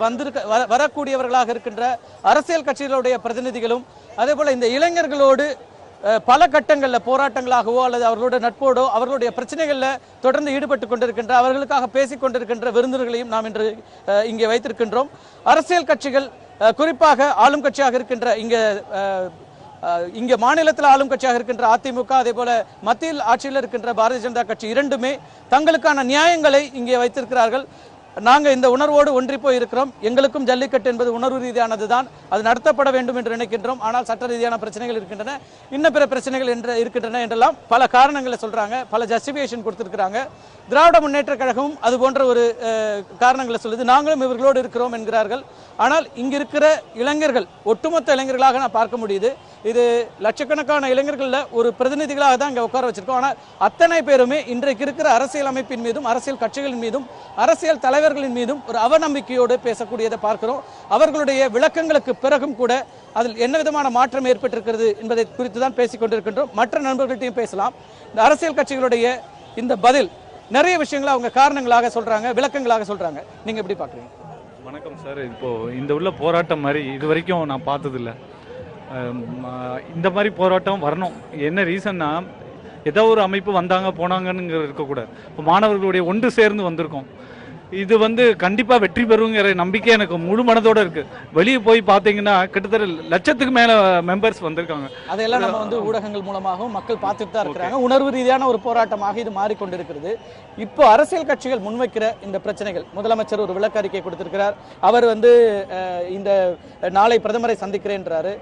வரக்கூடியவர்களாக இருக்கின்ற அரசியல் கட்சிகளுடைய பிரதிநிதிகளும், அதே போல இந்த இளைஞர்களோடு பல கட்டங்களில் போராட்டங்களாகவோ அல்லது அவர்களோட நட்போடோ அவர்களுடைய பிரச்சனைகளில் தொடர்ந்து ஈடுபட்டு கொண்டிருக்கின்ற, அவர்களுக்காக பேசிக் கொண்டிருக்கின்ற விருந்தினர்களையும் நாம் இன்று இங்கே வைத்திருக்கின்றோம். அரசியல் கட்சிகள், குறிப்பாக ஆளும் கட்சியாக இருக்கின்ற இங்க மாநிலத்தில் ஆளும் கட்சியாக இருக்கின்ற அதிமுக, அதே போல மத்தியில் ஆட்சியில் இருக்கின்ற பாரதிய ஜனதா கட்சி இரண்டுமே தங்களுக்கான நியாயங்களை இங்கே வைத்திருக்கிறார்கள். நாங்க இந்த உணர்வோடு ஒன்றி போய் இருக்கிறோம். எங்களுக்கும் ஜல்லிக்கட்டு என்பது உணர்வு ரீதியானது தான், அது நடத்தப்பட வேண்டும் என்று நினைக்கின்றோம். ஆனால் சட்ட ரீதியான பிரச்சனைகள் இருக்கின்றன, இன்னும் பிற பிரச்சனைகள் இருக்கின்றன என்றெல்லாம் பல காரணங்களை சொல்றாங்க, பல ஜஸ்டிபிகேஷன் கொடுத்திருக்கிறாங்க. திராவிட முன்னேற்ற கழகமும் அது போன்ற ஒரு காரணங்களை சொல்லுது. நாங்களும் இவர்களோடு இருக்கிறோம் என்கிறார்கள். ஆனால் இங்க இருக்கிற இளைஞர்கள், ஒட்டுமொத்த இளைஞர்களாக நான் பார்க்க முடியுது. இது லட்சக்கணக்கான இளைஞர்கள்ல ஒரு பிரதிநிதிகளாக தான் இங்க உட்கார வச்சிருக்கோம். ஆனால் அத்தனை பேருமே இன்றைக்கு இருக்கிற அரசியல் அமைப்பின் மீதும், அரசியல் கட்சிகளின் மீதும், அரசியல் தலைவர்களின் மீதும் ஒரு அவநம்பிக்கையோடு பேசக்கூடியதை பார்க்கிறோம். அவர்களுடைய விளக்கங்களுக்கு பிறகும் கூட அதில் என்ன விதமான மாற்றம் ஏற்பட்டிருக்கிறது என்பதை குறித்து தான் பேசிக் கொண்டிருக்கின்றோம். மற்ற நண்பர்கள்ட்டையும் பேசலாம். இந்த அரசியல் கட்சிகளுடைய இந்த பதில் நிறைய விஷயங்களை அவங்க காரணங்களாக சொல்றாங்க, விளக்கங்களாக சொல்றாங்க. நீங்க எப்படி பாக்குறீங்க? வணக்கம் சார். இப்போ இந்த உள்ள போராட்டம் மாதிரி இது வரைக்கும் நான் பார்த்ததில்லை. இந்த மாதிரி போராட்டம் வரணும். என்ன ரீசன்னா, ஏதோ ஒரு அமைப்பு வந்தாங்க போனாங்கன்னு இருக்கக்கூடாது. இப்போ மாணவர்களுடைய ஒன்று சேர்ந்து வந்திருக்கோம். இது கண்டிப்பா வெற்றி பெறுங்கிற நம்பிக்கை எனக்கு முழு மனதோட இருக்கு. வெளியே போய் பாத்தீங்கன்னா கிட்டத்தட்ட லட்சத்துக்கு மேல மெம்பர்ஸ் வந்திருக்காங்க. அதெல்லாம் நம்ம ஊடகங்கள் மூலமாகவும் மக்கள் பார்த்துட்டு தான் இருக்கிறாங்க. உணர்வு ரீதியான ஒரு போராட்டமாக இது மாறிக்கொண்டிருக்கிறது. இப்போ அரசியல் கட்சிகள் முன்வைக்கிற இந்த பிரச்சனைகள், முதலமைச்சர் ஒரு விளக்க அறிக்கை கொடுத்திருக்கிறார். அவர் இந்த நாளை பிரதமரை சந்திக்கிறேன்றாரு.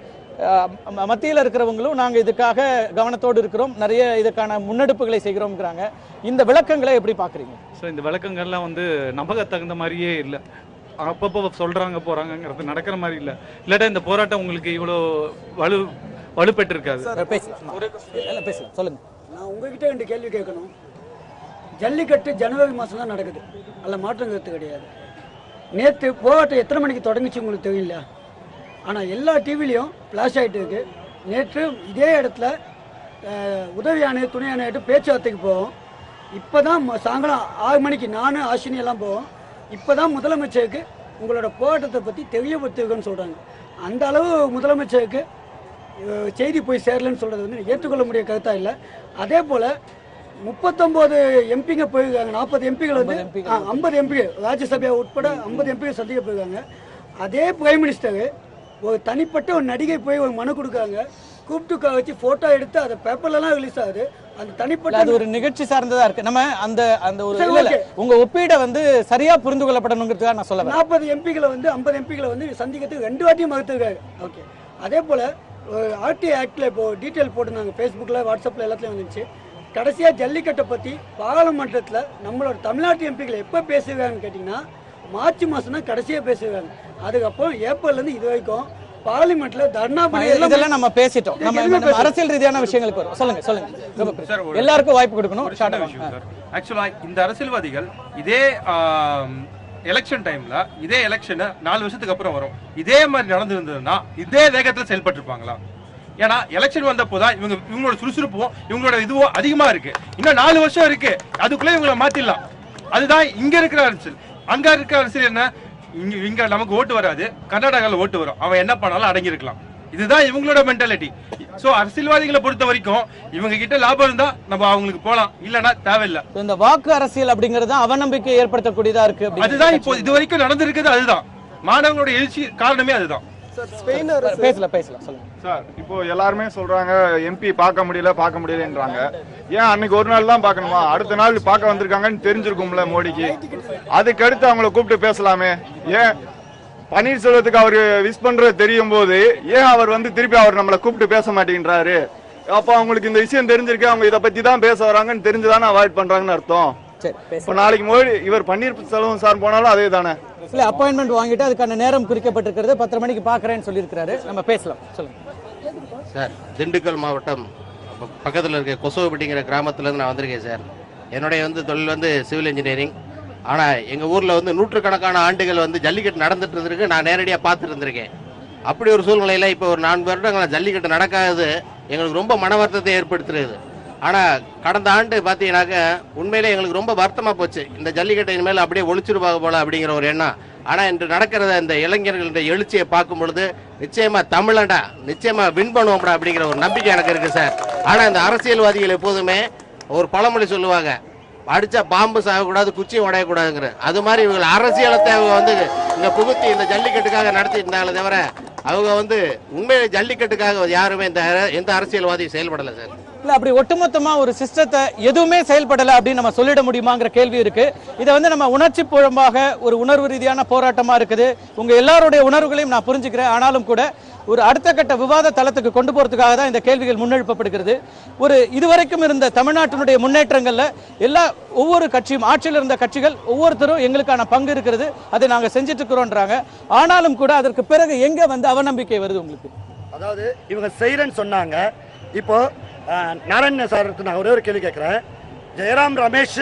மத்தியில் இருக்கிறவங்களும் நாங்க இதுக்காக கவனத்தோடு இருக்கிறோம், நிறைய இதுக்கான முன்னெடுப்புகளை செய்கிறோம்ங்கிறாங்க. இந்த விளக்கங்களை எப்படி பாக்குறீங்க? இந்த விளக்கங்கள்லாம் நம்பகத்தகுந்த மாதிரியே இல்லை. அப்பப்போ சொல்றாங்க போறாங்கிறது நடக்கிற மாதிரி இல்லை. இல்லாட்டா இந்த போராட்டம் உங்களுக்கு இவ்வளோ வலுப்பெற்று இருக்காது. சொல்லுங்க. நான் உங்ககிட்ட 2 கேள்வி கேட்கணும். ஜல்லிக்கட்டு ஜனவரி மாதம் தான் நடக்குது, அதில் மாற்றம் கருத்து கிடையாது. நேற்று போராட்டம் எத்தனை மணிக்கு தொடங்குச்சு உங்களுக்கு தெரியல. ஆனால் எல்லா டிவிலையும் ஃப்ளாஷ் ஆகிட்டு இருக்கு. நேற்று இதே இடத்துல உதவி ஆணையர், துணை ஆணையர்கிட்ட பேச்சுவார்த்தைக்கு போவோம். இப்போ தான் சாயங்காலம் 6 மணிக்கு நானும் ஆசினி எல்லாம் போவோம். இப்போ தான் முதலமைச்சருக்கு உங்களோட போராட்டத்தை பற்றி தெரியப்படுத்திருக்குன்னு சொல்கிறாங்க. அந்த அளவு முதலமைச்சருக்கு செய்தி போய் சேரலன்னு சொல்கிறது ஏற்றுக்கொள்ள முடிய கருத்தா இல்லை. அதே போல் 39 எம்பிங்க போயிருக்காங்க. 40 எம்பிகள் 50 எம்பிகள் ராஜ்யசபா உட்பட 50 எம்பிகள் சந்திக்க போயிருக்காங்க. அதே பிரைம் மினிஸ்டர் ஒரு தனிப்பட்ட ஒரு நடிகை போய் ஒரு மனு கொடுக்காங்க, கூப்பிட்டு வச்சு போட்டோ எடுத்து அதை பேப்பர்லாம் ரிலீஸ் ஆகுது. அந்த தனிப்பட்ட அது ஒரு நிகழ்ச்சி சார்ந்ததா இருக்கு. நம்ம அந்த ஒரு உங்க ஒப்பீடை சரியா புரிந்து கொள்ளப்படணுங்கிறதுக்காக நான் சொல்ல 40 எம்பிகளை 50 எம்பிகளை சந்திக்கிறதுக்கு 2 வாட்டியும் மறுத்துருக்காரு. ஓகே. அதே போல ஆர்டிஐ ஆக்ட்ல இப்போ டீட்டெயில் போட்டுருந்தாங்க, ஃபேஸ்புக்கில், வாட்ஸ்அப்பில் எல்லாத்துலேயும் வந்துச்சு. கடைசியாக ஜல்லிக்கட்டை பற்றி பாராளுமன்றத்தில் நம்மளோட தமிழ்நாட்டு எம்பிக்கள் எப்போ பேசுகிறாங்கன்னு கேட்டிங்கன்னா மார்ச் மாதம் தான் கடைசியாக பேசுகிறாங்க. அதுக்கப்புறம் ஏப்ரல்லேருந்து இது வரைக்கும் பார்லிமெண்ட்ல தர்ணா இதெல்லாம் நம்ம பேசிட்டோம். நம்ம அரசியல் ரீதியான விஷயங்களுக்கு வரும். சொல்லுங்க. எல்லாருக்கும் வாய்ப்பு கொடுக்கணும். ஆக்சுவலா இந்த அரசியல்வாதிகள் இதே எலெக்ஷன் டைம்ல இதே எலெக்ஷன் 4 வருஷத்துக்கு அப்புறம் வரும், இதே மாதிரி நடந்திருந்ததுன்னா இதே வேகத்தில் செயல்பட்டு இருப்பாங்களா? ஏன்னா எலெக்ஷன் வந்தப்போதான் இவங்களோட சுறுசுறுப்பும் இவங்களோட இதுவும் அதிகமா இருக்கு. இன்னும் 4 வருஷம் இருக்கு, அதுக்குள்ள இவங்களை மாத்திடலாம். அதுதான் இங்க இருக்கிற அரசியல். அங்க இருக்கிற அரசியல் என்ன, இங்க நமக்கு ஓட்டு வராது, கர்நாடகாவில் ஓட்டு வரும், அவன் என்ன பண்ணாலும் அடங்கி இருக்கலாம். இதுதான் இவங்களோட மென்டாலிட்டி. சோ அரசியல்வாதிகளை பொறுத்த வரைக்கும் இவங்க கிட்ட லாபம் இருந்தா நம்ம அவங்களுக்கு போலாம், இல்லனா தேவையில்லை. இந்த வாக்கு அரசியல் அப்படிங்கிறது அவநம்பிக்கை ஏற்படுத்தக்கூடியதா இருக்கு. அதுதான் இப்போ இது வரைக்கும் நடந்திருக்குது. அதுதான் மாணவர்களோட எழுச்சி காரணமே அதுதான். பேசலாம் சொல்லுங்க சார். இப்போ எல்லாருமே சொல்றாங்க எம்பி பார்க்க முடியலன்றாங்க. ஏன் அன்னைக்கு ஒரு நாள் தான் பார்க்கணுமா? அடுத்த நாள் பார்க்க வந்திருக்காங்கன்னு தெரிஞ்சிருக்கும்ல மோடிக்கு. அதுக்கு அடுத்து அவங்கள கூப்பிட்டு பேசலாமே. ஏன் பன்னீர்செல்வத்துக்கு அவரு விஷ் பண்றது தெரியும் போது ஏன் அவர் வந்து திருப்பி அவர் நம்மளை கூப்பிட்டு பேச மாட்டேங்கிறாரு? அப்போ அவங்களுக்கு இந்த விஷயம் தெரிஞ்சிருக்கு, அவங்க இதை பத்தி தான் பேச வராங்கன்னு தெரிஞ்சுதானே அவாய்ட் பண்றாங்கன்னு அர்த்தம். இப்போ நாளைக்கு மோடி இவர் பன்னீர்செல்வம் சார் போனாலும் அதே தானே. இல்ல அப்பாயின்மெண்ட் வாங்கிட்டு அதுக்கான நேரம் குறிக்கப்பட்டிருக்கிறது, 10 மணிக்கு பாக்குறேன்னு சொல்லியிருக்காரு. நம்ம பேசலாம். சொல்லுங்க சார். திண்டுக்கல் மாவட்டம் பக்கத்தில் இருக்க கொசவப்பட்டிங்கிற கிராமத்துலேருந்து நான் வந்திருக்கேன் சார். என்னுடைய தொழில் சிவில் இன்ஜினியரிங். ஆனால் எங்கள் ஊரில் நூற்றுக்கணக்கான ஆண்டுகள் ஜல்லிக்கட்டு நடந்துட்டு இருந்திருக்கு. நான் நேரடியாக பார்த்துட்டு இருந்திருக்கேன். அப்படி ஒரு சூழ்நிலையில் இப்போ ஒரு 4 வருடங்கள் ஜல்லிக்கட்டு நடக்காது எங்களுக்கு ரொம்ப மன வருத்தத்தை ஏற்படுத்துறது. ஆனால் கடந்த ஆண்டு பார்த்தீங்கன்னாக்க உண்மையிலே எங்களுக்கு ரொம்ப வருத்தமாக போச்சு. இந்த ஜல்லிக்கட்டை இனிமேல் அப்படியே ஒழிச்சிருப்பாங்க போல அப்படிங்கிற ஒரு எண்ணம். ஆனால் இன்று நடக்கிறத இந்த இளைஞர்களுடைய எழுச்சியை பார்க்கும் பொழுது நிச்சயமாக தமிழண்டா நிச்சயமாக வின் பண்ணுவோம்டா அப்படிங்கிற ஒரு நம்பிக்கை எனக்கு இருக்குது சார். ஆனால் இந்த அரசியல்வாதிகள் எப்போதுமே ஒரு பழமொழி சொல்லுவாங்க, அடிச்சா பாம்பு சாகக்கூடாது, குச்சியும் உடையக்கூடாதுங்கிற. அது மாதிரி இவங்க அரசியலத்தை அவங்க இங்க புகுத்தி இந்த ஜல்லிக்கட்டுக்காக நடத்திட்டு இருந்தாங்களே தவிர அவங்க உண்மையிலே ஜல்லிக்கட்டுக்காக யாருமே எந்த அரசியல்வாதியும் செயல்படலை சார். இல்ல அப்படி ஒட்டுமொத்தமா ஒரு சிஸ்டத்தை எதுவுமே செயல்படல அப்படின்னு நம்ம சொல்லிட முடியுமாங்கிற கேள்வி இருக்கு. இதை நம்ம உணர்ச்சி பூர்வமாக ஒரு உணர்வு ரீதியான போராட்டமா இருக்குது. உங்க எல்லாருடைய உணர்வுகளையும் நான் புரிஞ்சுக்கிறேன். ஆனாலும் கூட ஒரு அடுத்த கட்ட விவாத தளத்துக்கு கொண்டு போறதுக்காக தான் இந்த கேள்விகள் முன்னெழுப்பப்படுகிறது. ஒரு இதுவரைக்கும் இருந்த தமிழ்நாட்டினுடைய முன்னேற்றங்கள்ல ஒவ்வொரு கட்சியும், ஆட்சியில் இருந்த கட்சிகள் ஒவ்வொருத்தரும் எங்களுக்கான பங்கு இருக்கிறது, அதை நாங்க செஞ்சுட்டு இருக்கிறோம்ன்றாங்க. ஆனாலும் கூட அதற்கு பிறகு எங்க அவநம்பிக்கை வருது உங்களுக்கு? அதாவது இவங்க செய்யறேன்னு சொன்னாங்க. இப்போ நாராயண சார் நான் ஒரே ஒரு கேள்வி கேட்கிறேன். ஜெயராம் ரமேஷ்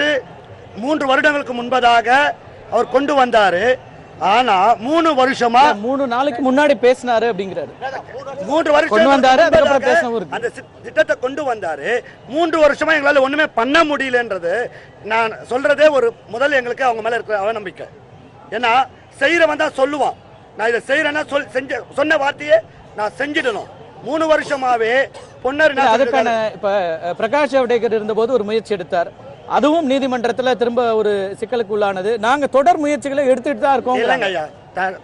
3 வருடங்களுக்கு முன்பதாக அவர் கொண்டு வந்தாரு. ஆனா 3 வருஷமா 3 நாளைக்கு முன்னாடி பேசினாரு அப்படிங்கிறாரு. 3 வருஷம் கொண்டு வந்தாரு, அதுக்கப்புறம் பேசணும். அந்த திட்டத்தை கொண்டு வந்தாரு. 3 வருஷமா எங்களால ஒண்ணுமே பண்ண முடியலன்றது நான் சொல்றதே ஒரு முதல் எங்களுக்கு அவங்க மேல இருக்கிற அவநம்பிக்கை. ஏன்னா செய்யறவன் தான் சொல்லுவான், நான் இதை செய்யறேன்னா சொன்ன வார்த்தையே நான் செஞ்சிடணும். 3 வருஷமாவே அதுக்கான இப்ப பிரகாஷ் ஜவடேகர் இருந்தபோது ஒரு முயற்சி எடுத்தார். அதுவும் நீதிமன்றத்துல திரும்ப ஒரு சிக்கலுக்கு உள்ளானது. நாங்க தொடர் முயற்சிகளை எடுத்துட்டு தான் இருக்கோம். இல்லைங்க ஐயா,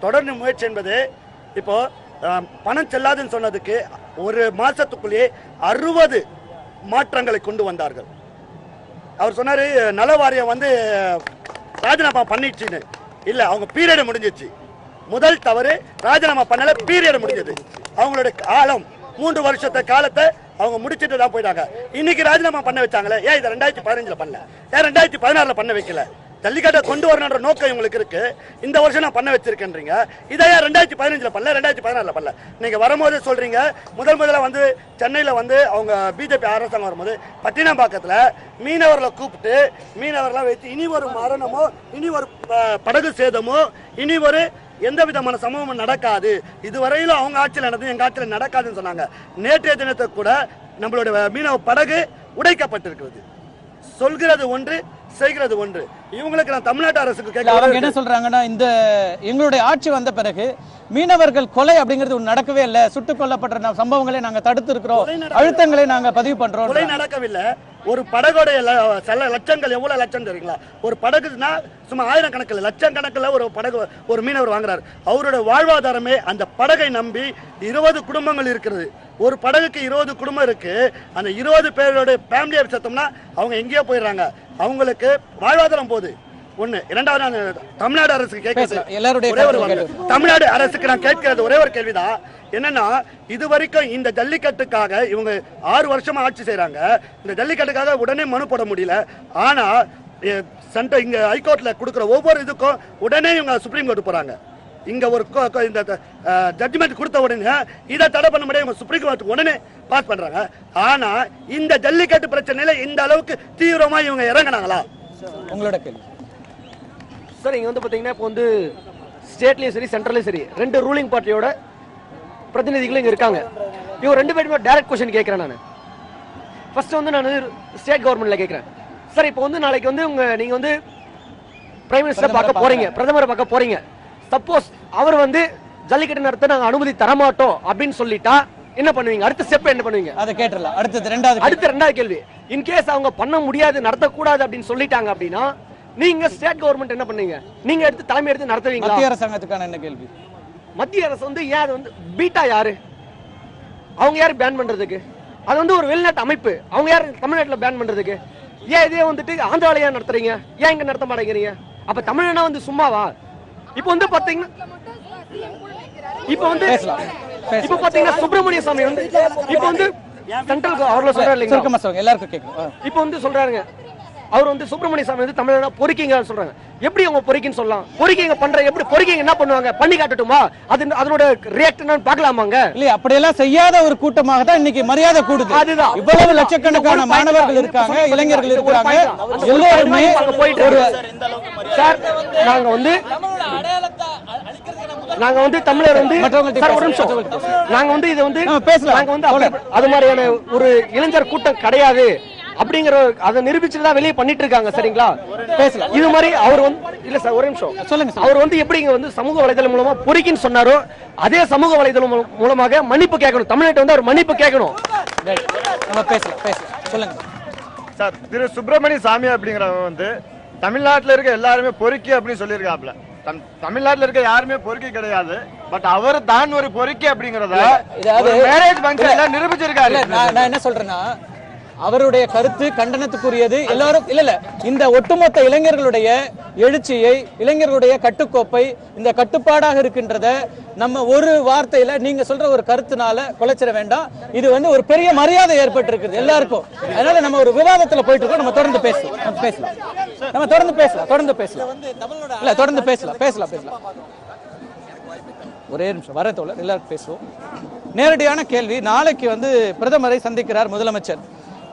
தொடர் முயற்சி என்பது இப்போ பணம் செல்லாதுன்னு சொன்னதுக்கு ஒரு மாசத்துக்குள்ளேயே 60 மாற்றங்களை கொண்டு வந்தார்கள். அவர் சொன்னாரு நல வாரியம் ராஜினாமா பண்ணிடுச்சுன்னு. இல்ல, அவங்க பீரியட் முடிஞ்சிச்சு. முதல் தவறு ராஜினாமா பண்ணல, பீரியட் முடிஞ்சது. அவங்களோட காலம் 3 வருஷத்தை காலத்தை அவங்க முடிச்சிட்டு தான் போயிட்டாங்க. இன்னைக்கு ராஜினாமா பண்ண வச்சாங்களே, ஏன் இதை 2015 பண்ணல, ஏன் 2016 பண்ண வைக்கல? ஜல்லிக்கட்டை கொண்டு வரணுன்ற நோக்கம் இவங்களுக்கு இருக்கு. இந்த வருஷம் நான் பண்ண வச்சிருக்கேன்றீங்க, இதை ஏன் 2015 பண்ணல, 2016 பண்ணல? நீங்க வரும்போது சொல்றீங்க முதல்ல சென்னையில அவங்க பிஜேபி அரசாங்கம் வரும்போது பட்டினம்பாக்கத்துல மீனவர்களை கூப்பிட்டு மீனவர்களை வைத்து இனி ஒரு மரணமோ, இனி ஒரு படகு சேதமோ, இனி ஒரு எந்த விதமான சம்பவமும் நடக்காது, இதுவரையிலும் அவங்க ஆட்சியில் நடந்தது எங்க ஆட்சியில் நடக்காதுன்னு சொன்னாங்க. நேற்றைய தினத்தை கூட நம்மளுடைய மீனவ படகு உடைக்கப்பட்டிருக்கிறது. சொல்கிறது ஒன்று, செய்கிறது ஒன்று. இவங்களுக்கு நான் தமிழ்நாட்டு அரசுக்கு அவங்க என்ன சொல்றாங்கன்னா, இந்த எங்களுடைய ஆட்சி வந்த பிறகு மீனவர்கள் கொலை அப்படிங்கிறது நடக்கவே இல்லை, சுட்டுக் கொல்லப்படுற சம்பவங்களை நாங்க தடுத்து இருக்கிறோம், அழுத்தங்களை நாங்க பதிவு பண்றோம். கொலை நடக்கவில்லை. ஒரு படகுடைய லட்சங்கள் எவ்வளவு லட்சம் தெரியுங்களா? ஒரு படகுனா சும்மா 1000 கணக்கில் லட்சம் கணக்கில் ஒரு படகு ஒரு மீனவர் வாங்குறாரு. அவருடைய வாழ்வாதாரமே அந்த படகை நம்பி 20 குடும்பங்கள் இருக்கிறது. ஒரு படகுக்கு 20 குடும்பம் இருக்கு. அந்த 20 பேரோட ஃபேமிலியை சேர்த்தோம்னா அவங்க எங்கேயோ போயிடுறாங்க. அவங்களுக்கு வாழ்வாதாரம் போகுது. ஒண்ணு. இரண்டாவது, தமிழ்நாடு அரசுக்கு கேட்கிறது, தமிழ்நாடு அரசுக்கு நான் கேட்கிறது ஒரே ஒரு கேள்விதான். என்னன்னா, இது வரைக்கும் இந்த ஜல்லிக்கட்டுக்காக இவங்க 6 வருஷமா ஆட்சி செய்யறாங்க. இந்த ஜல்லிக்கட்டுக்காக உடனே மனு போட முடியல. ஆனா இங்க ஹைகோர்ட்ல கொடுக்கிற ஒவ்வொரு இதுக்கும் உடனே இவங்க சுப்ரீம் கோர்ட் போறாங்க. இங்க ஒரு இந்த ஜட்ஜ்மெண்ட் கொடுத்த உடனே இதை தடை பண்ண முடியாது, இவங்க சுப்ரீம் கோர்ட் உடனே பாஸ் பண்றாங்க. ஆனா இந்த ஜல்லிக்கட்டு பிரச்சனையில இந்த அளவுக்கு தீவிரமா இவங்க இறங்கினாங்களா? உங்களோட கேள்வி சார். இங்க பாத்தீங்கன்னா இப்போ ஸ்டேட்லயும் சரி சென்ட்ரலையும் சரி 2 ரூலிங் பார்ட்டியோட பிரதிநிதிகளும் இங்க இருக்காங்க. இவங்க 2 பேருமே டைரக்ட் क्वेश्चन கேட்கிறேன். நான் ஃபர்ஸ்ட் நான் ஸ்டேட் கவர்மெண்ட்ல கேட்கிறேன். சார் இப்போ நாளைக்கு நீங்க பிரைம் மினிஸ்டர் பார்க்க போறீங்க, பிரதமரை பார்க்க போறீங்க. சப்போஸ் அவர் ஜல்லிக்கட்டு நடத்த நாங்க அனுமதி தரமாட்டோம் அப்படின்னு சொல்லிட்டா என்ன பண்ணுவீங்க? அடுத்த ஸ்டெப் என்ன பண்ணுவீங்க? அதை கேட்டலாம். அடுத்த ரெண்டாவது கேள்வி, இன்கேஸ் அவங்க பண்ண முடியாது, நடத்தக்கூடாது அப்படின்னு சொல்லிட்டாங்க அப்படின்னா நீங்க ஸ்டேட் கவர்மெண்ட் என்ன பண்ணுவீங்க? நீங்க எடுத்து தலைமை எடுத்து நடத்துவீங்களா? மத்திய அரசாங்கத்துக்கான என்ன கேள்வி? மத்திய அரசு வந்து ஏன் அது வந்து பீட்டா யாரு? அவங்க யாரு பேன் பண்றதுக்கு? அது வந்து ஒரு வெளிநாட்டு அமைப்பு. அவங்க யாரு தமிழ்நாட்டுல பேன் பண்றதுக்கு? ஏன் இதே வந்துட்டு ஆந்திரால ஏன் நடத்துறீங்க? ஏன் இங்க நடத்த மாட்டேங்கிறீங்க? அப்ப தமிழ்னா வந்து சும்மாவா? இப்போ வந்து பாத்தீங்கன்னா இப்போ பாத்தீங்கன்னா சுப்பிரமணிய சாமி வந்து இப்போ வந்து சென்ட்ரல் அவர்ல சொல்றாரு இல்லைங்களா? எல்லாருக்கும் கேட்கும். இப்போ வந்து சொல்றாருங்க, அவர் வந்து சுப்பிரமணிய சாமி வந்து தமிழ்னா பொறிக்கிங்க சொல்றாங்க. எப்படி அவங்க பொறிக்கின்னு சொல்லலாம்? பொறிக்கிங்க பண்ற எப்படி பொறிக்கிங்க என்ன பண்ணுவாங்க? பண்ணி காட்டட்டுமா? அது அதனோட ரியாக்ட் என்னன்னு பார்க்கலாமாங்க? இல்ல அப்படியெல்லாம் செய்யாத ஒரு கூட்டமாக தான் இன்னைக்கு மரியாதை கூடுது. அதுதான் இவ்வளவு லட்சக்கணக்கான மாணவர்கள் இருக்காங்க, இளைஞர்கள் இருக்காங்க, எல்லோருமே ஒரு சார் நாங்க வந்து தமிழர் வந்து நாங்க வந்து இது வந்து நாங்க வந்து அது மாதிரியான ஒரு இளைஞர் கூட்டம் கிடையாது அப்படிங்கிற அதை நிரூபிச்சுட்டு தான் வெளியே பண்ணிட்டு இருக்காங்க. சரிங்களா? பேசலாம். இது மாதிரி அவர் வந்து இல்ல சார் ஒரு நிமிஷம் சொல்லுங்க. அவர் வந்து எப்படிங்க வந்து சமூக வலைதளம் மூலமா பொறிக்கின்னு சொன்னாரோ அதே சமூக வலைதளம் மூலமாக மன்னிப்பு கேட்கணும். தமிழ்நாட்டை வந்து அவர் மன்னிப்பு கேட்கணும். பேசலாம் சொல்லுங்க சார். திரு சுப்பிரமணிய சாமி அப்படிங்கிறவங்க வந்து தமிழ்நாட்டில் இருக்க எல்லாருமே பொறுக்கி அப்படின்னு சொல்லியிருக்காப்ல. தமிழ்நாட்டில் இருக்க யாருமே பொறுக்கி கிடையாது. பட் அவர் தான் ஒரு பொறுக்கி அப்படிங்கறத மேரேஜ் ஃபங்க்ஷன்ல நிரூபிச்சிருக்காரு. நான் என்ன சொல்றேன்னா, அவருடைய கருத்து கண்டனத்துக்குரியது. எல்லாரும் இல்ல இந்த ஒட்டுமொத்த இளைஞர்களுடைய எழுச்சியை, இளைஞர்களுடைய கட்டுக்கோப்பை, இந்த கட்டுப்பாடாக இருக்கின்றத நம்ம ஒரு வார்த்தையில நீங்க சொல்ற ஒரு கருத்துனால குலைச்சிட வேண்டாம். இது வந்து ஒரு பெரிய மரியாதை ஏற்பட்டு இருக்குது எல்லாருக்கும். அதனால நம்ம ஒரு விவாதத்துல போயிட்டு இருக்கோம். நம்ம தொடர்ந்து பேசலாம். நம்ம தொடர்ந்து பேசலாம். ஒரே நிமிஷம் வர தோழர், எல்லாரும் பேசுவோம். நேரடியான கேள்வி. நாளைக்கு வந்து பிரதமரை சந்திக்கிறார் முதலமைச்சர்.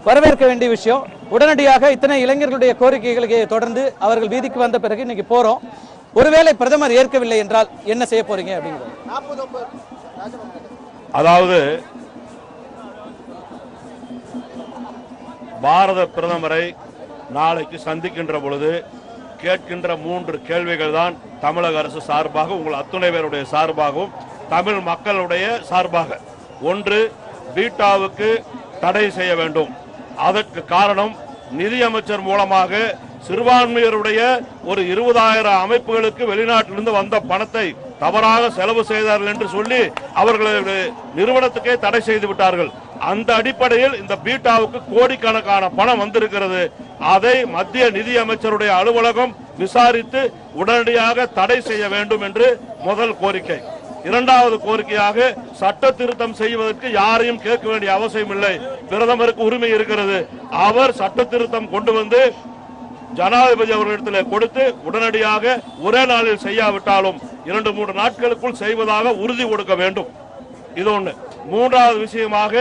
வரவேற்க வேண்டிய விஷயம். உடனடியாக இத்தனை இளைஞர்களுடைய கோரிக்கைகளுக்கு தொடர்ந்து அவர்கள் வீதிக்கு வந்த பிறகு இன்னைக்கு போறோம். ஒருவேளை பிரதமர் ஏற்கவில்லை என்றால் என்ன செய்ய போறீங்க அப்படிங்கிறது? அதாவது பாரத பிரதமரை நாளைக்கு சந்திக்கின்ற பொழுது கேட்கின்ற 3 கேள்விகள் தான் தமிழக அரசு சார்பாக, உங்கள் அத்துணை பேருடைய சார்பாகவும் தமிழ் மக்களுடைய சார்பாக. ஒன்று, பீட்டாவுக்கு தடை செய்ய வேண்டும். அதற்கு காரணம் நிதியமைச்சர் மூலமாக சிறுபான்மையருடைய ஒரு 20,000 அமைப்புகளுக்கு வெளிநாட்டிலிருந்து வந்த பணத்தை தவறாக செலவு செய்தார்கள் என்று சொல்லி அவர்களுடைய நிறுவனத்துக்கே தடை செய்து விட்டார்கள். அந்த அடிப்படையில் இந்த பீட்டாவுக்கு கோடிக்கணக்கான பணம் வந்திருக்கிறது. அதை மத்திய நிதியமைச்சருடைய அலுவலகம் விசாரித்து உடனடியாக தடை செய்ய வேண்டும் என்று முதல் கோரிக்கை. இரண்டாவது கோரிக்கையாக சட்ட திருத்தம் செய்வதற்கு யாரையும் கேட்க வேண்டிய அவசியம் இல்லை. பிரதமருக்கு உரிமை இருக்கிறது. அவர் சட்ட திருத்தம் கொண்டு வந்து ஜனாதிபதி அவர்களிடத்தில் கொடுத்து உடனடியாக ஒரே நாளில் செய்யாவிட்டாலும் 2-3 நாட்களுக்குள் செய்வதாக உறுதி கொடுக்க வேண்டும். இது ஒன்று. மூன்றாவது விஷயமாக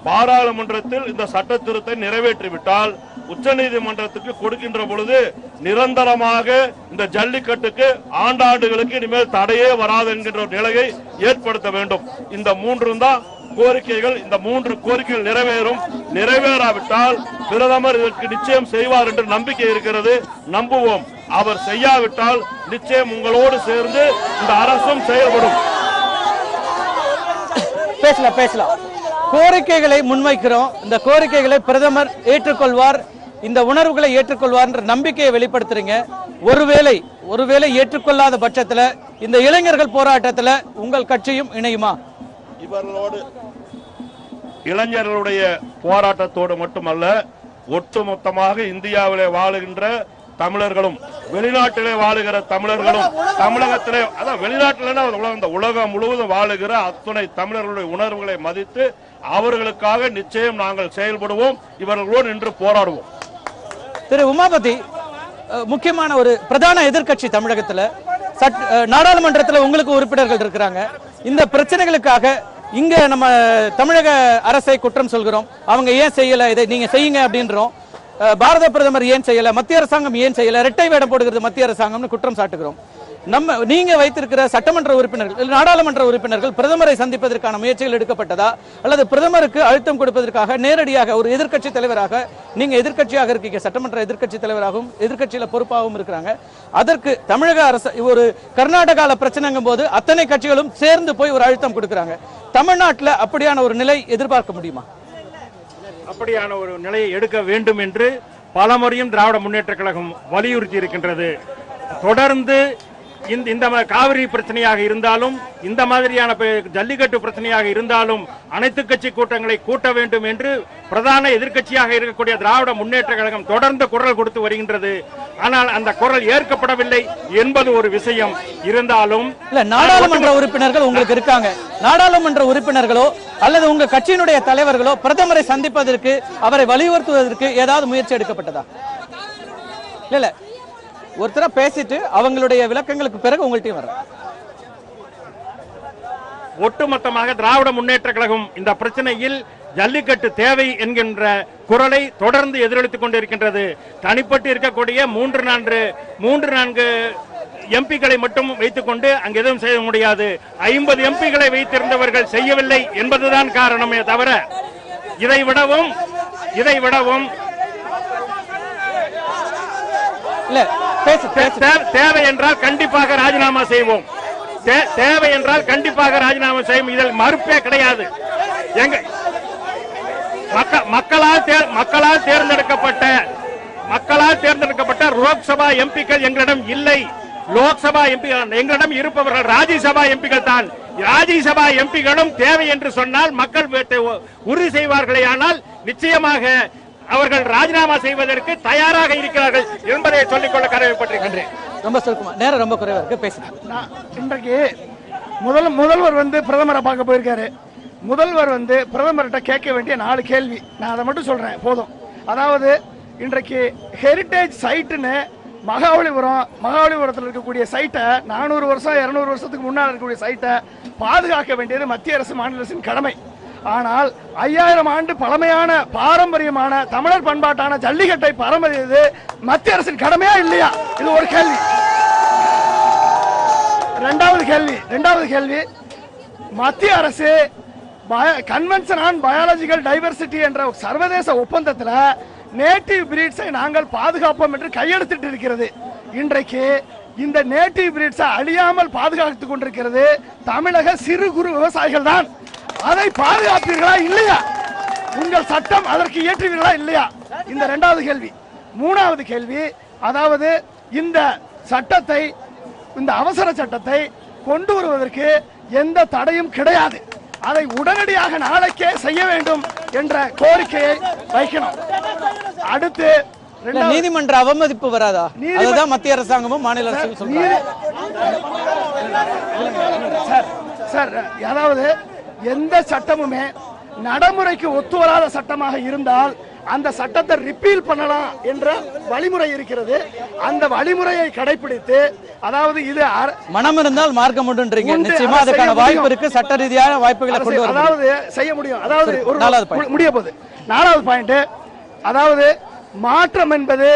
பாராளுமன்றத்தில் இந்த சட்ட திருத்தத்தை நிறைவேற்றிவிட்டால் உச்சநீதிமன்றத்துக்கு கொடுக்கின்ற பொழுது நிரந்தரமாக இந்த ஜல்லிக்கட்டுக்கு ஆண்டாண்டுகளுக்கு இனிமேல் தடையே வராது என்கின்ற நிலையை ஏற்படுத்த வேண்டும். இந்த 3 தான் கோரிக்கைகள். இந்த 3 கோரிக்கைகள் நிறைவேறும். நிறைவேறாவிட்டால் பிரதமர் இதற்கு நிச்சயம் செய்வார் என்று நம்பிக்கை இருக்கிறது. நம்புவோம். அவர் செய்யாவிட்டால் நிச்சயம் உங்களோடு சேர்ந்து இந்த அரசும் செயல்படும். பேசலாம். கோரிக்கைகளை முன்வைக்கிறோம். இந்த கோரிக்கைகளை பிரதமர் ஏற்றுக்கொள்வார், இந்த உணர்வுகளை ஏற்றுக்கொள்வார் என்ற நம்பிக்கையை வெளிப்படுத்துறீங்க. ஒருவேளை ஏற்றுக்கொள்ளாத பட்சத்தில் இந்த இளைஞர்கள் போராட்டத்தில் உங்கள் கட்சியும் இணையுமா? இவர்களோடு இளைஞர்களுடைய போராட்டத்தோடு மட்டுமல்ல, ஒட்டுமொத்தமாக இந்தியாவிலே வாழுகின்ற தமிழர்களும் வெளிநாட்டிலே வாழுகிற தமிழர்களும் தமிழகத்திலே வெளிநாட்டிலே உலகம் முழுவதும் வாழுகிற அத்துணை தமிழர்களுடைய உணர்வுகளை மதித்து அவர்களுக்காக நிச்சயம் நாங்கள் செயல்படுவோம். இவர்களோடு நின்று போராடுவோம். திரு உமாபதி, முக்கியமான ஒரு பிரதான எதிர்க்கட்சி தமிழகத்தில், நாடாளுமன்றத்தில் உங்களுக்கு உறுப்பினர்கள் இருக்கிறாங்க. இந்த பிரச்சனைகளுக்காக இங்க நம்ம தமிழக அரசை குற்றம் சொல்கிறோம். அவங்க ஏன் செய்யல, இதை நீங்க செய்யுங்க அப்படின்றோம். பாரத பிரதமர் ஏன் செய்யல, மத்திய அரசாங்கம் ஏன் செய்யல, இரட்டை வேடம் போடுகிறது மத்திய அரசாங்கம்னு குற்றம் சாட்டுகிறோம். நீங்க வைத்திருக்கிற சட்டமன்ற உறுப்பினர்கள், நாடாளுமன்ற உறுப்பினர்கள் பிரதமரை சந்திப்பதற்கான முயற்சிகள் எடுக்கப்பட்டதா, அல்லது பிரதமருக்கு அழுத்தம் கொடுப்பதற்காக நேரடியாக ஒரு எதிர்க்கட்சி தலைவராக, நீங்க எதிர்க்கட்சியாக இருக்கீங்க, சட்டமன்ற எதிர்க்கட்சி தலைவராகவும் எதிர்க்கட்சியில பொறுப்பாகவும் இருக்கிறாங்க, அதற்கு தமிழக அரசு ஒரு கர்நாடகால பிரச்சனைங்கும் போது அத்தனை கட்சிகளும் சேர்ந்து போய் ஒரு அழுத்தம் கொடுக்கறாங்க. தமிழ்நாட்டில் அப்படியான ஒரு நிலை எதிர்பார்க்க முடியுமா? அப்படியான ஒரு நிலையை எடுக்க வேண்டும் என்று பலமுறையும் திராவிட முன்னேற்ற கழகம் வலியுறுத்தி இருக்கின்றது. தொடர்ந்து இந்த காவிரி பிரச்சனையாக இருந்தாலும், இந்த மாதிரியான ஜல்லிக்கட்டு பிரச்சனையாக இருந்தாலும் அனைத்து கட்சி கூட்டங்களை கூட்ட வேண்டும் என்று பிரதான எதிர்க்கட்சியாக இருக்கக்கூடிய திராவிட முன்னேற்ற கழகம் தொடர்ந்து குரல் கொடுத்து வருகின்றது. ஆனால் அந்த குரல் ஏற்கப்படவில்லை என்பது ஒரு விஷயம். இருந்தாலும் நாடாளுமன்ற உறுப்பினர்கள் உங்களுக்கு இருக்காங்க, நாடாளுமன்ற உறுப்பினர்களோ அல்லது உங்க கட்சியினுடைய தலைவர்களோ பிரதமரை சந்திப்பதற்கு, அவரை வலியுறுத்துவதற்கு ஏதாவது முயற்சி எடுக்கப்பட்டதா? இல்ல ஒருத்தர பேசிட்டு அவங்களுடைய விளக்கங்களுக்கு பிறகு உங்கள்கிட்ட வர. ஒட்டுமொத்தமாக திராவிட முன்னேற்ற கழகம் இந்த பிரச்சனையில் ஜல்லிக்கட்டு தேவை என்கின்ற குரலை தொடர்ந்து எதிரொலித்துக் கொண்டிருக்கின்றது. தனிப்பட்டு இருக்கக்கூடிய 3-4 எம்பிக்களை மட்டும் வைத்துக் கொண்டு அங்கு எதுவும் செய்ய முடியாது. 50 எம்பிக்களை வைத்திருந்தவர்கள் செய்யவில்லை என்பதுதான் காரணமே தவிர, இதை விடவும் தேவை என்றால் கண்டிப்பாக ராஜினாமா செய்வோம். தேவை என்றால் கண்டிப்பாக ராஜினாமா செய்யும். இதில் மறுப்பே கிடையாது. மக்களால் தேர்ந்தெடுக்கப்பட்ட லோக்சபா எம்பிக்கள் எங்களிடம் இல்லை. லோக்சபா எம்பிக்கள் எங்களிடம் இருப்பவர்கள் ராஜ்யசபா எம்பிக்கள் தான். ராஜ்யசபா எம்பிக்களும் தேவை என்று சொன்னால் மக்கள் உறுதி செய்வார்களே, ஆனால் நிச்சயமாக அவர்கள் ராஜினாமா செய்வதற்கு தயாராக இருக்கிறார்கள் என்பதை சொல்லிக்கொள்ள கடமைப்பட்டிருக்கின்றேன். ரொம்ப சுருக்கமா, நேரம் ரொம்ப குறைவா இருக்கு, பேசுங்க. இன்றைக்கு முதல்வர் பிரதமரை பார்க்க போயிருக்காரு. முதல்வர் பிரதமர்கிட்ட கேட்க வேண்டிய 4 கேள்வி. நான் அதை மட்டும் சொல்றேன் போதும். அதாவது இன்றைக்கு ஹெரிட்டேஜ் சைட்டுன்னு மகாபலிபுரத்தில் இருக்கக்கூடிய சைட்டை 400 வருஷம் 200 வருஷத்துக்கு முன்னால் இருக்கக்கூடிய சைட்டை பாதுகாக்க வேண்டியது மத்திய அரசு, மாநில அரசின் கடமை. ஆனால் 5000 ஆண்டு பழமையான பாரம்பரியமான தமிழர் பண்பாட்டான ஜல்லிக்கட்டை பராமரிப்பது மத்திய அரசின் கடமையா இல்லையா? இது ஒரு கேள்வி. இரண்டாவது கேள்வி, மத்திய அரசு கன்வென்ஷன் ஆன் பயாலஜிக்கல் டைவர்சிட்டி என்ற சர்வதேச ஒப்பந்தத்தில் நேட்டிவ் பிரீட்ஸை நாங்கள் பாதுகாப்போம் என்று கையெழுத்திட்டு இருக்கிறது. இன்றைக்கு இந்த நேட்டிவ் பிரீட்ஸை அழியாமல் பாதுகாத்துக் கொண்டிருக்கிறது தமிழக சிறு குறு விவசாயிகள் தான். அதை பாதுகாப்பீர்களா இல்லையா? உங்கள் சட்டம் அதற்கு இயற்றுவீர்களா இல்லையா? இந்த 2வது கேள்வி. 3வது கேள்வி, அதாவது இந்த சட்டத்தை, இந்த அவசர சட்டத்தை கொண்டு வருவதற்கு எந்த தடையும் கிடையாது. அதை உடனடியாக நாளைக்கே செய்ய வேண்டும் என்ற கோரிக்கையை வைக்கணும். அடுத்து நீதிமன்ற அவமதிப்பு வராதா? அதுதான் மத்திய அரசாங்கமும் மாநில அரசும் சொல்றாங்க. சார், அதாவது எந்த சட்டமுமே நடைமுறைக்கு ஒத்து வராத சட்டமாக இருந்தால் அந்த சட்டத்தை ரிப்பீல் பண்ணலாம் என்ற வழிமுறை இருக்கிறது. அந்த வழிமுறையை கடைபிடித்து, அதாவது இது மனம் இருந்தால் மார்க்கம் உண்டுன்றீங்க. நிச்சயமா அதுக்கான வாய்ப்பு இருக்கு, சட்ட ரீதியான வாய்ப்புகளை கொண்டு வர, அதாவது செய்ய முடியும். அதாவது முடிய போகுது. 4வது பாயிண்ட், அதாவது மாற்றம் என்பது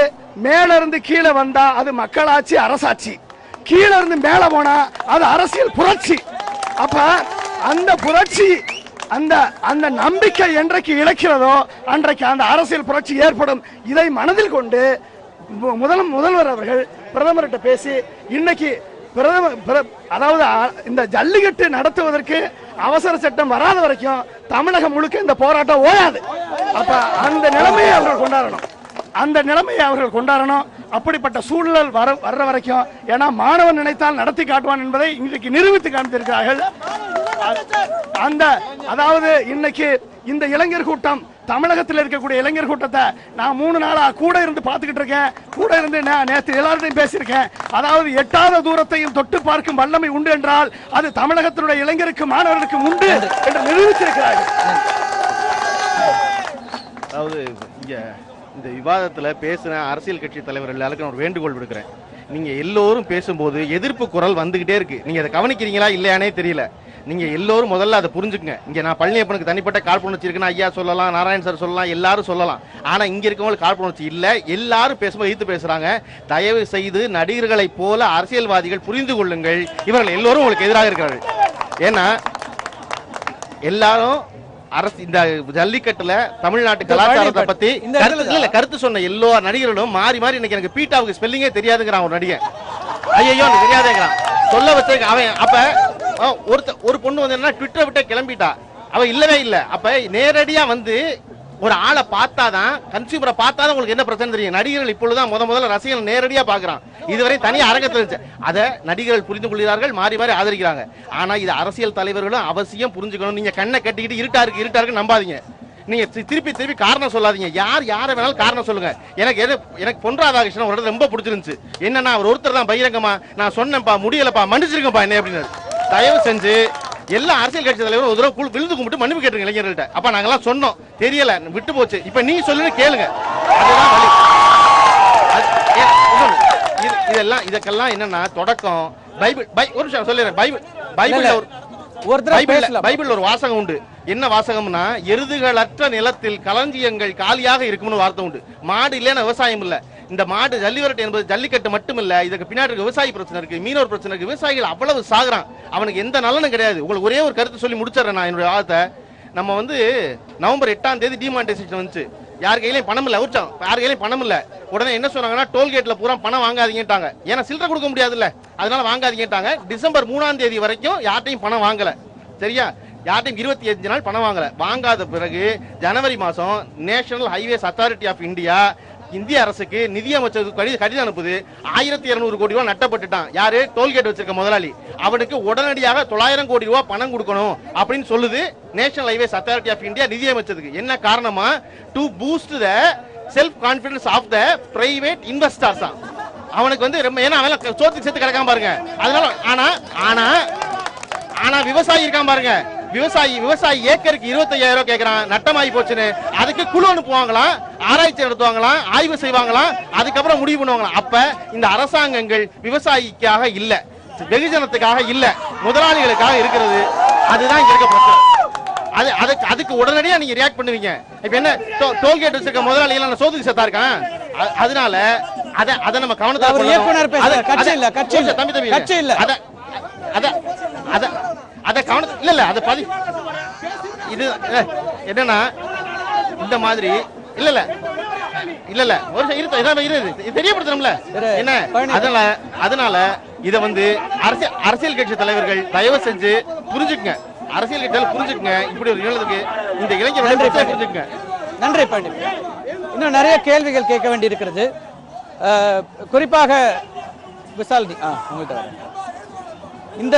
மேல இருந்து கீழே வந்தா அது மக்களாட்சி, அரசாட்சி. கீழே இருந்து மேல போனா அது அரசியல் புரட்சி. அப்ப அந்த புரட்சி, அந்த நம்பிக்கை என்றைக்கு இழக்கிறதோ அன்றைக்கு அந்த அரசியல் புரட்சி ஏற்படும். இதை மனதில் கொண்டு முதல்வர் அவர்கள் பிரதமர்கிட்ட பேசி, இன்னைக்கு அதாவது இந்த ஜல்லிக்கட்டு நடத்துவதற்கு அவசர சட்டம் வராத வரைக்கும் தமிழகம் முழுக்க இந்த போராட்டம் ஓயாது. அப்ப அந்த நிலைமையை அவர்கள் கொண்டாடணும். அப்படிப்பட்ட சூழல் வர்ற வரைக்கும், ஏன்னா மாணவன் நினைத்தால் நடத்தி காட்டுவான் என்பதை இன்றைக்கு நிரூபித்து காண்பித்திருக்கிறார்கள். அதாவது இன்னைக்கு இந்த இளைஞர் கூட்டம், தமிழகத்தில் இருக்கக்கூடிய இளைஞர் கூட்டத்தை நான் 3 நாளா கூட இருந்து பார்த்துக்கிட்டு இருக்கேன். கூட இருந்து நேற்று எல்லார்ட்டையும் பேசியிருக்கேன். அதாவது எட்டாத தூரத்தையும் தொட்டு பார்க்கும் வல்லமை உண்டு என்றால் அது தமிழகத்தினுடைய இளைஞருக்கு, மாணவர்களுக்கு உண்டு என்று நிரூபித்திருக்கிறார்கள். அதாவது இந்த விவாதத்துல பேசுன அரசியல் கட்சி தலைவர்கள் எல்லாருக்கும் ஒரு வேண்டுகோள் விடுக்கிறேன். நீங்க எல்லோரும் பேசும்போது எதிர்ப்பு குரல் வந்துகிட்டே இருக்கு. நீங்க அதை கவனிக்கிறீங்களா இல்லையானே தெரியல. நீங்க எல்லோரும் முதல்ல அதை புரிஞ்சுக்குங்க. இங்க நான் பழனியப்பனுக்கு தனிப்பட்ட காழ்ப்புணர்ச்சி இருக்குன்னு ஐயா சொல்லலாம், நாராயண் சார் சொல்லலாம், எல்லாரும் சொல்லலாம். ஆனா இங்க இருக்கவங்களுக்கு காழ்ப்புணர்ச்சி இல்ல. எல்லாரும் பேசும்போது எதிர்த்து பேசுறாங்க. தயவு செய்து நடிகர்களை போல அரசியல்வாதிகள் புரிந்து கொள்ளுங்கள். இவர்கள் எல்லோரும் உங்களுக்கு எதிராக இருக்கிறார்கள். ஏன்னா எல்லாரும் அரசு இந்த ஜல்லிக்கட்டுல தமிழ்நாட்டு கலாச்சாரத்தை பத்தி கருத்து சொன்ன எல்லா நடிகர்களும் மாறி மாறி இன்னைக்கு எனக்கு பீட்டாவுக்கு ஸ்பெல்லிங்கே தெரியாதுங்கிறான் ஒரு நடிகன். ஐயோ தெரியாதுங்கிறான். சொல்ல வச்ச அவன் அப்ப ஒரு பொண்ணு வந்து என்ன ட்விட்டரை விட்டு கிளம்பிட்டா, அவ இல்லவே இல்லை. அப்ப நேரடியா வந்து ஒரு ஆளை பார்த்தாதான், கன்சியூமரை பார்த்தாதான் உங்களுக்கு என்ன பிரச்சனை தெரியும். நடிகர்கள் இப்பொழுதுதான் முதல்ல ரசிகர்கள் நேரடியா பாக்குறான். இதுவரை தனி அரங்கத்தில் இருந்துச்சு. அதை நடிகர்கள் புரிந்து கொள்கிறார்கள், மாறி மாறி ஆதரிக்கிறாங்க. ஆனா இது அரசியல் தலைவர்களும் அவசியம் புரிஞ்சுக்கணும். நீங்க கண்ணை கட்டிக்கிட்டு இருட்டா இருக்கு நம்பாதீங்க. நீங்க திருப்பி காரணம் சொல்லாதீங்க. யாரை வேணாலும் காரணம் சொல்லுங்க. எனக்கு பொன் ராதாகிருஷ்ணன் ஒரு ரொம்ப பிடிச்சிருந்துச்சு. என்னன்னா அவர் ஒருத்தர் தான் பகிரங்கமா நான் சொன்னேன்ப்பா, முடியலப்பா, மன்னிச்சிருக்கப்பா என்ன அப்படின்னு. தயவு செஞ்சு எல்லா அரசியல் கட்சி தலைவரும் ஒரு தடவை விழுந்து கும்பிட்டு மன்னிப்பு கேட்டுருங்க இளைஞர்கள்ட்ட. அப்ப நாங்கெல்லாம் சொன்னோம், தெரியல, விட்டு போச்சு, இப்ப நீ சொல்லுன்னு கேளுங்க. அதுதான் வழி. இதுக்கெல்லாம் என்னன்னா தொடக்கம் பைபிள். ஒரு நிமிஷம் சொல்லிடுறேன். பைபிள் ஒரு வாசகம் உண்டு. என்ன வாசகம்னா, எருதுகளற்ற நிலத்தில் களஞ்சியங்கள் காலியாக இருக்கும்னு வார்த்தை உண்டு. மாடு இல்லைன்னா விவசாயம் இல்ல. இந்த மாடு ஜல்லிவரட்டு என்பது ஜல்லிக்கட்டு மட்டும் இல்ல, இதுக்கு பின்னாடி விவசாய பிரச்சனை இருக்கு, மீனவர் பிரச்சனை இருக்கு. விவசாயிகள் அவ்வளவு சாகுறான், அவனுக்கு எந்த நலனும் கிடையாது. உங்களுக்கு ஒரே ஒரு கருத்து சொல்லி முடிச்சிடறேன் நான் என்னுடைய வாதத்தை. நம்ம வந்து நவம்பர் 8ஆம் தேதி டிமானிட்டைசேஷன் வந்துச்சு. யார் கையிலையும் பணம் இல்ல, யார் கையிலையும் பணம் இல்ல. உடனே என்ன சொன்னாங்கன்னா, டோல்கேட்ல பூரா பணம் வாங்காதீங்கட்டாங்க. ஏன்னா சில்லறை கொடுக்க முடியாதுல்ல, அதனால வாங்காதீங்கட்டாங்க. டிசம்பர் 3ஆம் தேதி வரைக்கும் யார்ட்டையும் பணம் வாங்கல. சரியா? யார்ட்டையும் 25 நாள் பணம் வாங்கல. வாங்காத பிறகு ஜனவரி மாசம் national highways authority of India இந்திய அரசுக்கு நிதியமைச்சருக்கு கடிதம் அனுப்புது. 1200 கோடி ரூபாய் நட்டப்பட்டுட்டான். யாரு? டோல்கேட் வச்சிருக்க முதலாளி. அவனுக்கு உடனடியாக 900 கோடி ரூபாய் பணம் கொடுக்கணும் அப்படின்னு சொல்லுது national highways authority of India நிதியமைச்சருக்கு. என்ன காரணமா? To boost the self confidence of the private investors. அவனுக்கு வந்து ரொம்ப, ஏன்னா அவன் சோத்துக்கு சேர்த்து கிடக்காம பாருங்க. அதனால ஆனா விவசாயி இருக்காம பாருங்க. விவசாயி ஏக்கருக்கு 25,000 ரூபாய் கேட்கறான், நட்டமாயி போச்சுன்னு. அதுக்கு குழு அனுப்புவாங்களாம், ஆராய்ச்சி நடத்துவாங்களாம், ஆய்வு செய்வாங்களாம், அதுக்கப்புறம் முடிவு பண்ணுவாங்களாம். அப்ப இந்த அரசாங்கங்கள் விவசாயிக்காக இல்ல, வெகுஜனத்துக்காக இல்ல, முதலாளிகளுக்காக இருக்கிறது. அதுதான் இங்க இருக்க பிரச்சனை. அதுக்கு உடனடியா நீங்க ரியாக்ட் பண்ணுவீங்க. இப்ப என்ன டோல்கேட் வச்சிருக்க முதலாளிகள் சோதுக்கு செத்தா இருக்கான். அதனால அதை நம்ம கவனத்தை இது என்னன்னா இந்த மாதிரி இல்ல ஒரு தெரியப்படுத்தணும்ல என்ன. அதனால இத வந்து அரசியல் கட்சி தலைவர்கள் தயவு செஞ்சு புரிஞ்சுக்குங்க. அரசியல் கட்சிகள் புரிஞ்சுக்குங்க. இப்படி ஒரு நிகழ்வுக்கு இந்த இளைஞர்கள் புரிஞ்சுக்குங்க. நன்றி பாண்டி. இன்னும் நிறைய கேள்விகள் கேட்க வேண்டி இருக்கிறது. குறிப்பாக விசாலினி, உங்கள்கிட்ட இந்த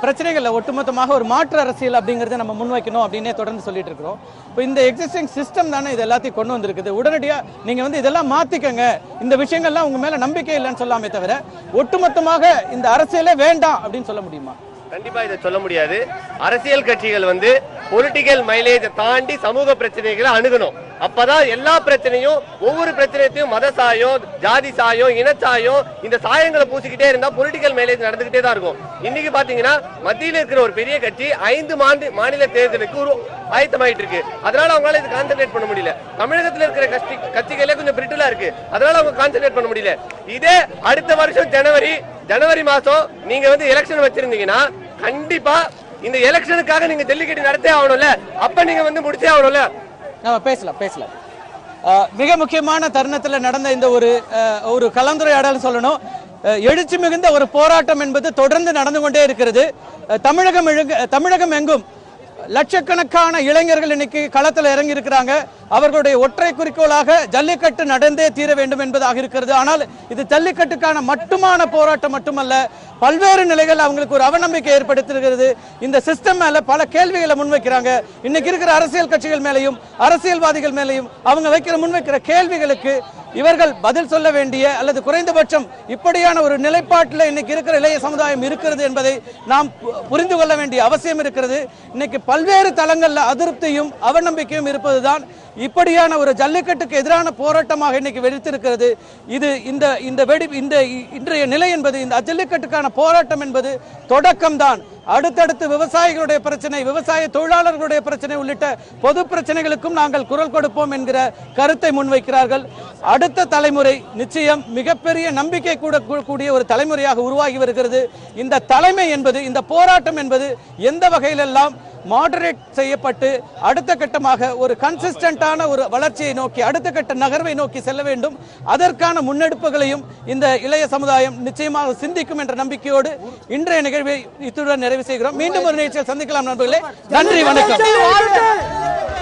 பிரச்சனைகளில் ஒட்டுமொத்தமாக ஒரு மாற்று அரசியல் அப்படிங்கிறத நம்ம முன்வைக்கணும் அப்படின்னே தொடர்ந்து சொல்லிட்டு இருக்கிறோம். இப்போ இந்த எக்ஸிஸ்டிங் சிஸ்டம் தானே இது எல்லாத்தையும் கொண்டு வந்திருக்குது. உடனடியாக நீங்கள் வந்து இதெல்லாம் மாற்றிக்கங்க, இந்த விஷயங்கள்லாம் உங்கள் மேலே நம்பிக்கை இல்லைன்னு சொல்லாமே தவிர ஒட்டுமொத்தமாக இந்த அரசியலே வேண்டாம் அப்படின்னு சொல்ல முடியுமா? கண்டிப்பா இதை சொல்ல முடியாது. அரசியல் கட்சிகள் வந்து பொலிட்டிக்கல் மைலேஜ் தாண்டி சமூக பிரச்சனைகளை அணுகணும். அப்பதான் எல்லா பிரச்சனையும், ஒவ்வொரு பிரச்சனையும் மத சாயம், ஜாதி சாயம், இனச்சாயம், இந்த சாயங்களை பூசிக்கிட்டே இருந்தா பொலிட்டிக்கல் மைலேஜ் நடந்துகிட்டே தான் இருக்கும். இன்னைக்கு பாத்தீங்கன்னா மத்தியில் இருக்கிற ஒரு பெரிய கட்சி 5 மாநில தேர்தலுக்கு ஒரு ஆயத்தமாயிட்டு இருக்கு. அதனால அவங்களால இது கான்சென்ட்ரேட் பண்ண முடியல. தமிழகத்தில் இருக்கிற கட்சிகளே கொஞ்சம் பிரிட்டலா இருக்கு, அதனால அவங்க கான்சென்ட்ரேட் பண்ண முடியல. இதே அடுத்த வருஷம் ஜனவரி மாசம் நீங்க வந்து எலெக்ஷன் வச்சிருந்தீங்கன்னா கண்டிப்பா இந்த எலெக்ஷனுக்காக நீங்க ஜல்லிக்கட்டு நடத்தே ஆகணும்ல, அப்ப நீங்க வந்து முடிச்சே ஆகணும்ல. பேசலாம். மிக முக்கியமான தருணத்தில் நடந்த இந்த ஒரு கலந்துரையாடல் சொல்லணும். எழுச்சி மிகுந்த ஒரு போராட்டம் என்பது தொடர்ந்து நடந்து கொண்டே இருக்கிறது. தமிழகம் எங்கும் லட்சக்கணக்கான இளைஞர்கள் இன்னைக்கு களத்தில் இறங்கி இருக்கிறாங்க. அவர்களுடைய ஒற்றை குறிக்கோளாக ஜல்லிக்கட்டு நடந்தே தீர வேண்டும் என்பதாக இருக்கிறது. ஆனால் இது ஜல்லிக்கட்டுக்கான மட்டுமான போராட்டம் மட்டுமல்ல, பல்வேறு நிலைகள் அவங்களுக்கு ஒரு அவநம்பிக்கை ஏற்படுத்திருக்கிறது. இந்த சிஸ்டம் மேல பல கேள்விகளை முன்வைக்கிறாங்க. இன்னைக்கு இருக்கிற அரசியல் கட்சிகள் மேலையும் அரசியல்வாதிகள் மேலையும் அவங்க முன்வைக்கிற கேள்விகளுக்கு இவர்கள் பதில் சொல்ல வேண்டிய அல்லது குறைந்தபட்சம் இப்படியான ஒரு நிலைப்பாட்டில் இன்னைக்கு இருக்கிற இளைய சமுதாயம் இருக்கிறது என்பதை நாம் புரிந்து கொள்ள வேண்டிய அவசியம் இருக்கிறது. இன்னைக்கு பல்வேறு தளங்கள்ல அதிருப்தியும் அவநம்பிக்கையும் இருப்பதுதான் இப்படியான ஒரு ஜல்லிக்கட்டுக்கு எதிரான போராட்டமாக இன்னைக்கு வெடித்திருக்கிறது. இது இந்த இன்றைய நிலை என்பது இந்த ஜல்லிக்கட்டுக்கான போராட்டம் என்பது தொடக்கம்தான். அடுத்தடுத்து விவசாயிகளுடைய பிரச்சனை, விவசாய தொழிலாளர்களுடைய பிரச்சனை உள்ளிட்ட பொது பிரச்சனைகளுக்கும் நாங்கள் குரல் கொடுப்போம் என்கிற கருத்தை முன்வைக்கிறார்கள். அடுத்த தலைமுறை நிச்சயம் மிகப்பெரிய நம்பிக்கை கூடிய ஒரு தலைமுறையாக உருவாகி வருகிறது. இந்த தலைமை என்பது, இந்த போராட்டம் என்பது எந்த வகையிலெல்லாம் மாடரேட் செய்யப்பட்டு அடுத்த கட்டமாக ஒரு கன்சிஸ்டன்டான ஒரு வளர்ச்சியை நோக்கி, அடுத்த கட்ட நகர்வை நோக்கி செல்ல வேண்டும். அதற்கான முன்னெடுப்புகளையும் இந்த இளைய சமுதாயம் நிச்சயமாக சிந்திக்கும் என்ற நம்பிக்கையோடு இன்றைய நிகழ்வை இத்துடன் நிறைவு செய்கிறோம். மீண்டும் ஒரு நிகழ்ச்சியில் சந்திக்கலாம் நண்பர்களே. நன்றி, வணக்கம்.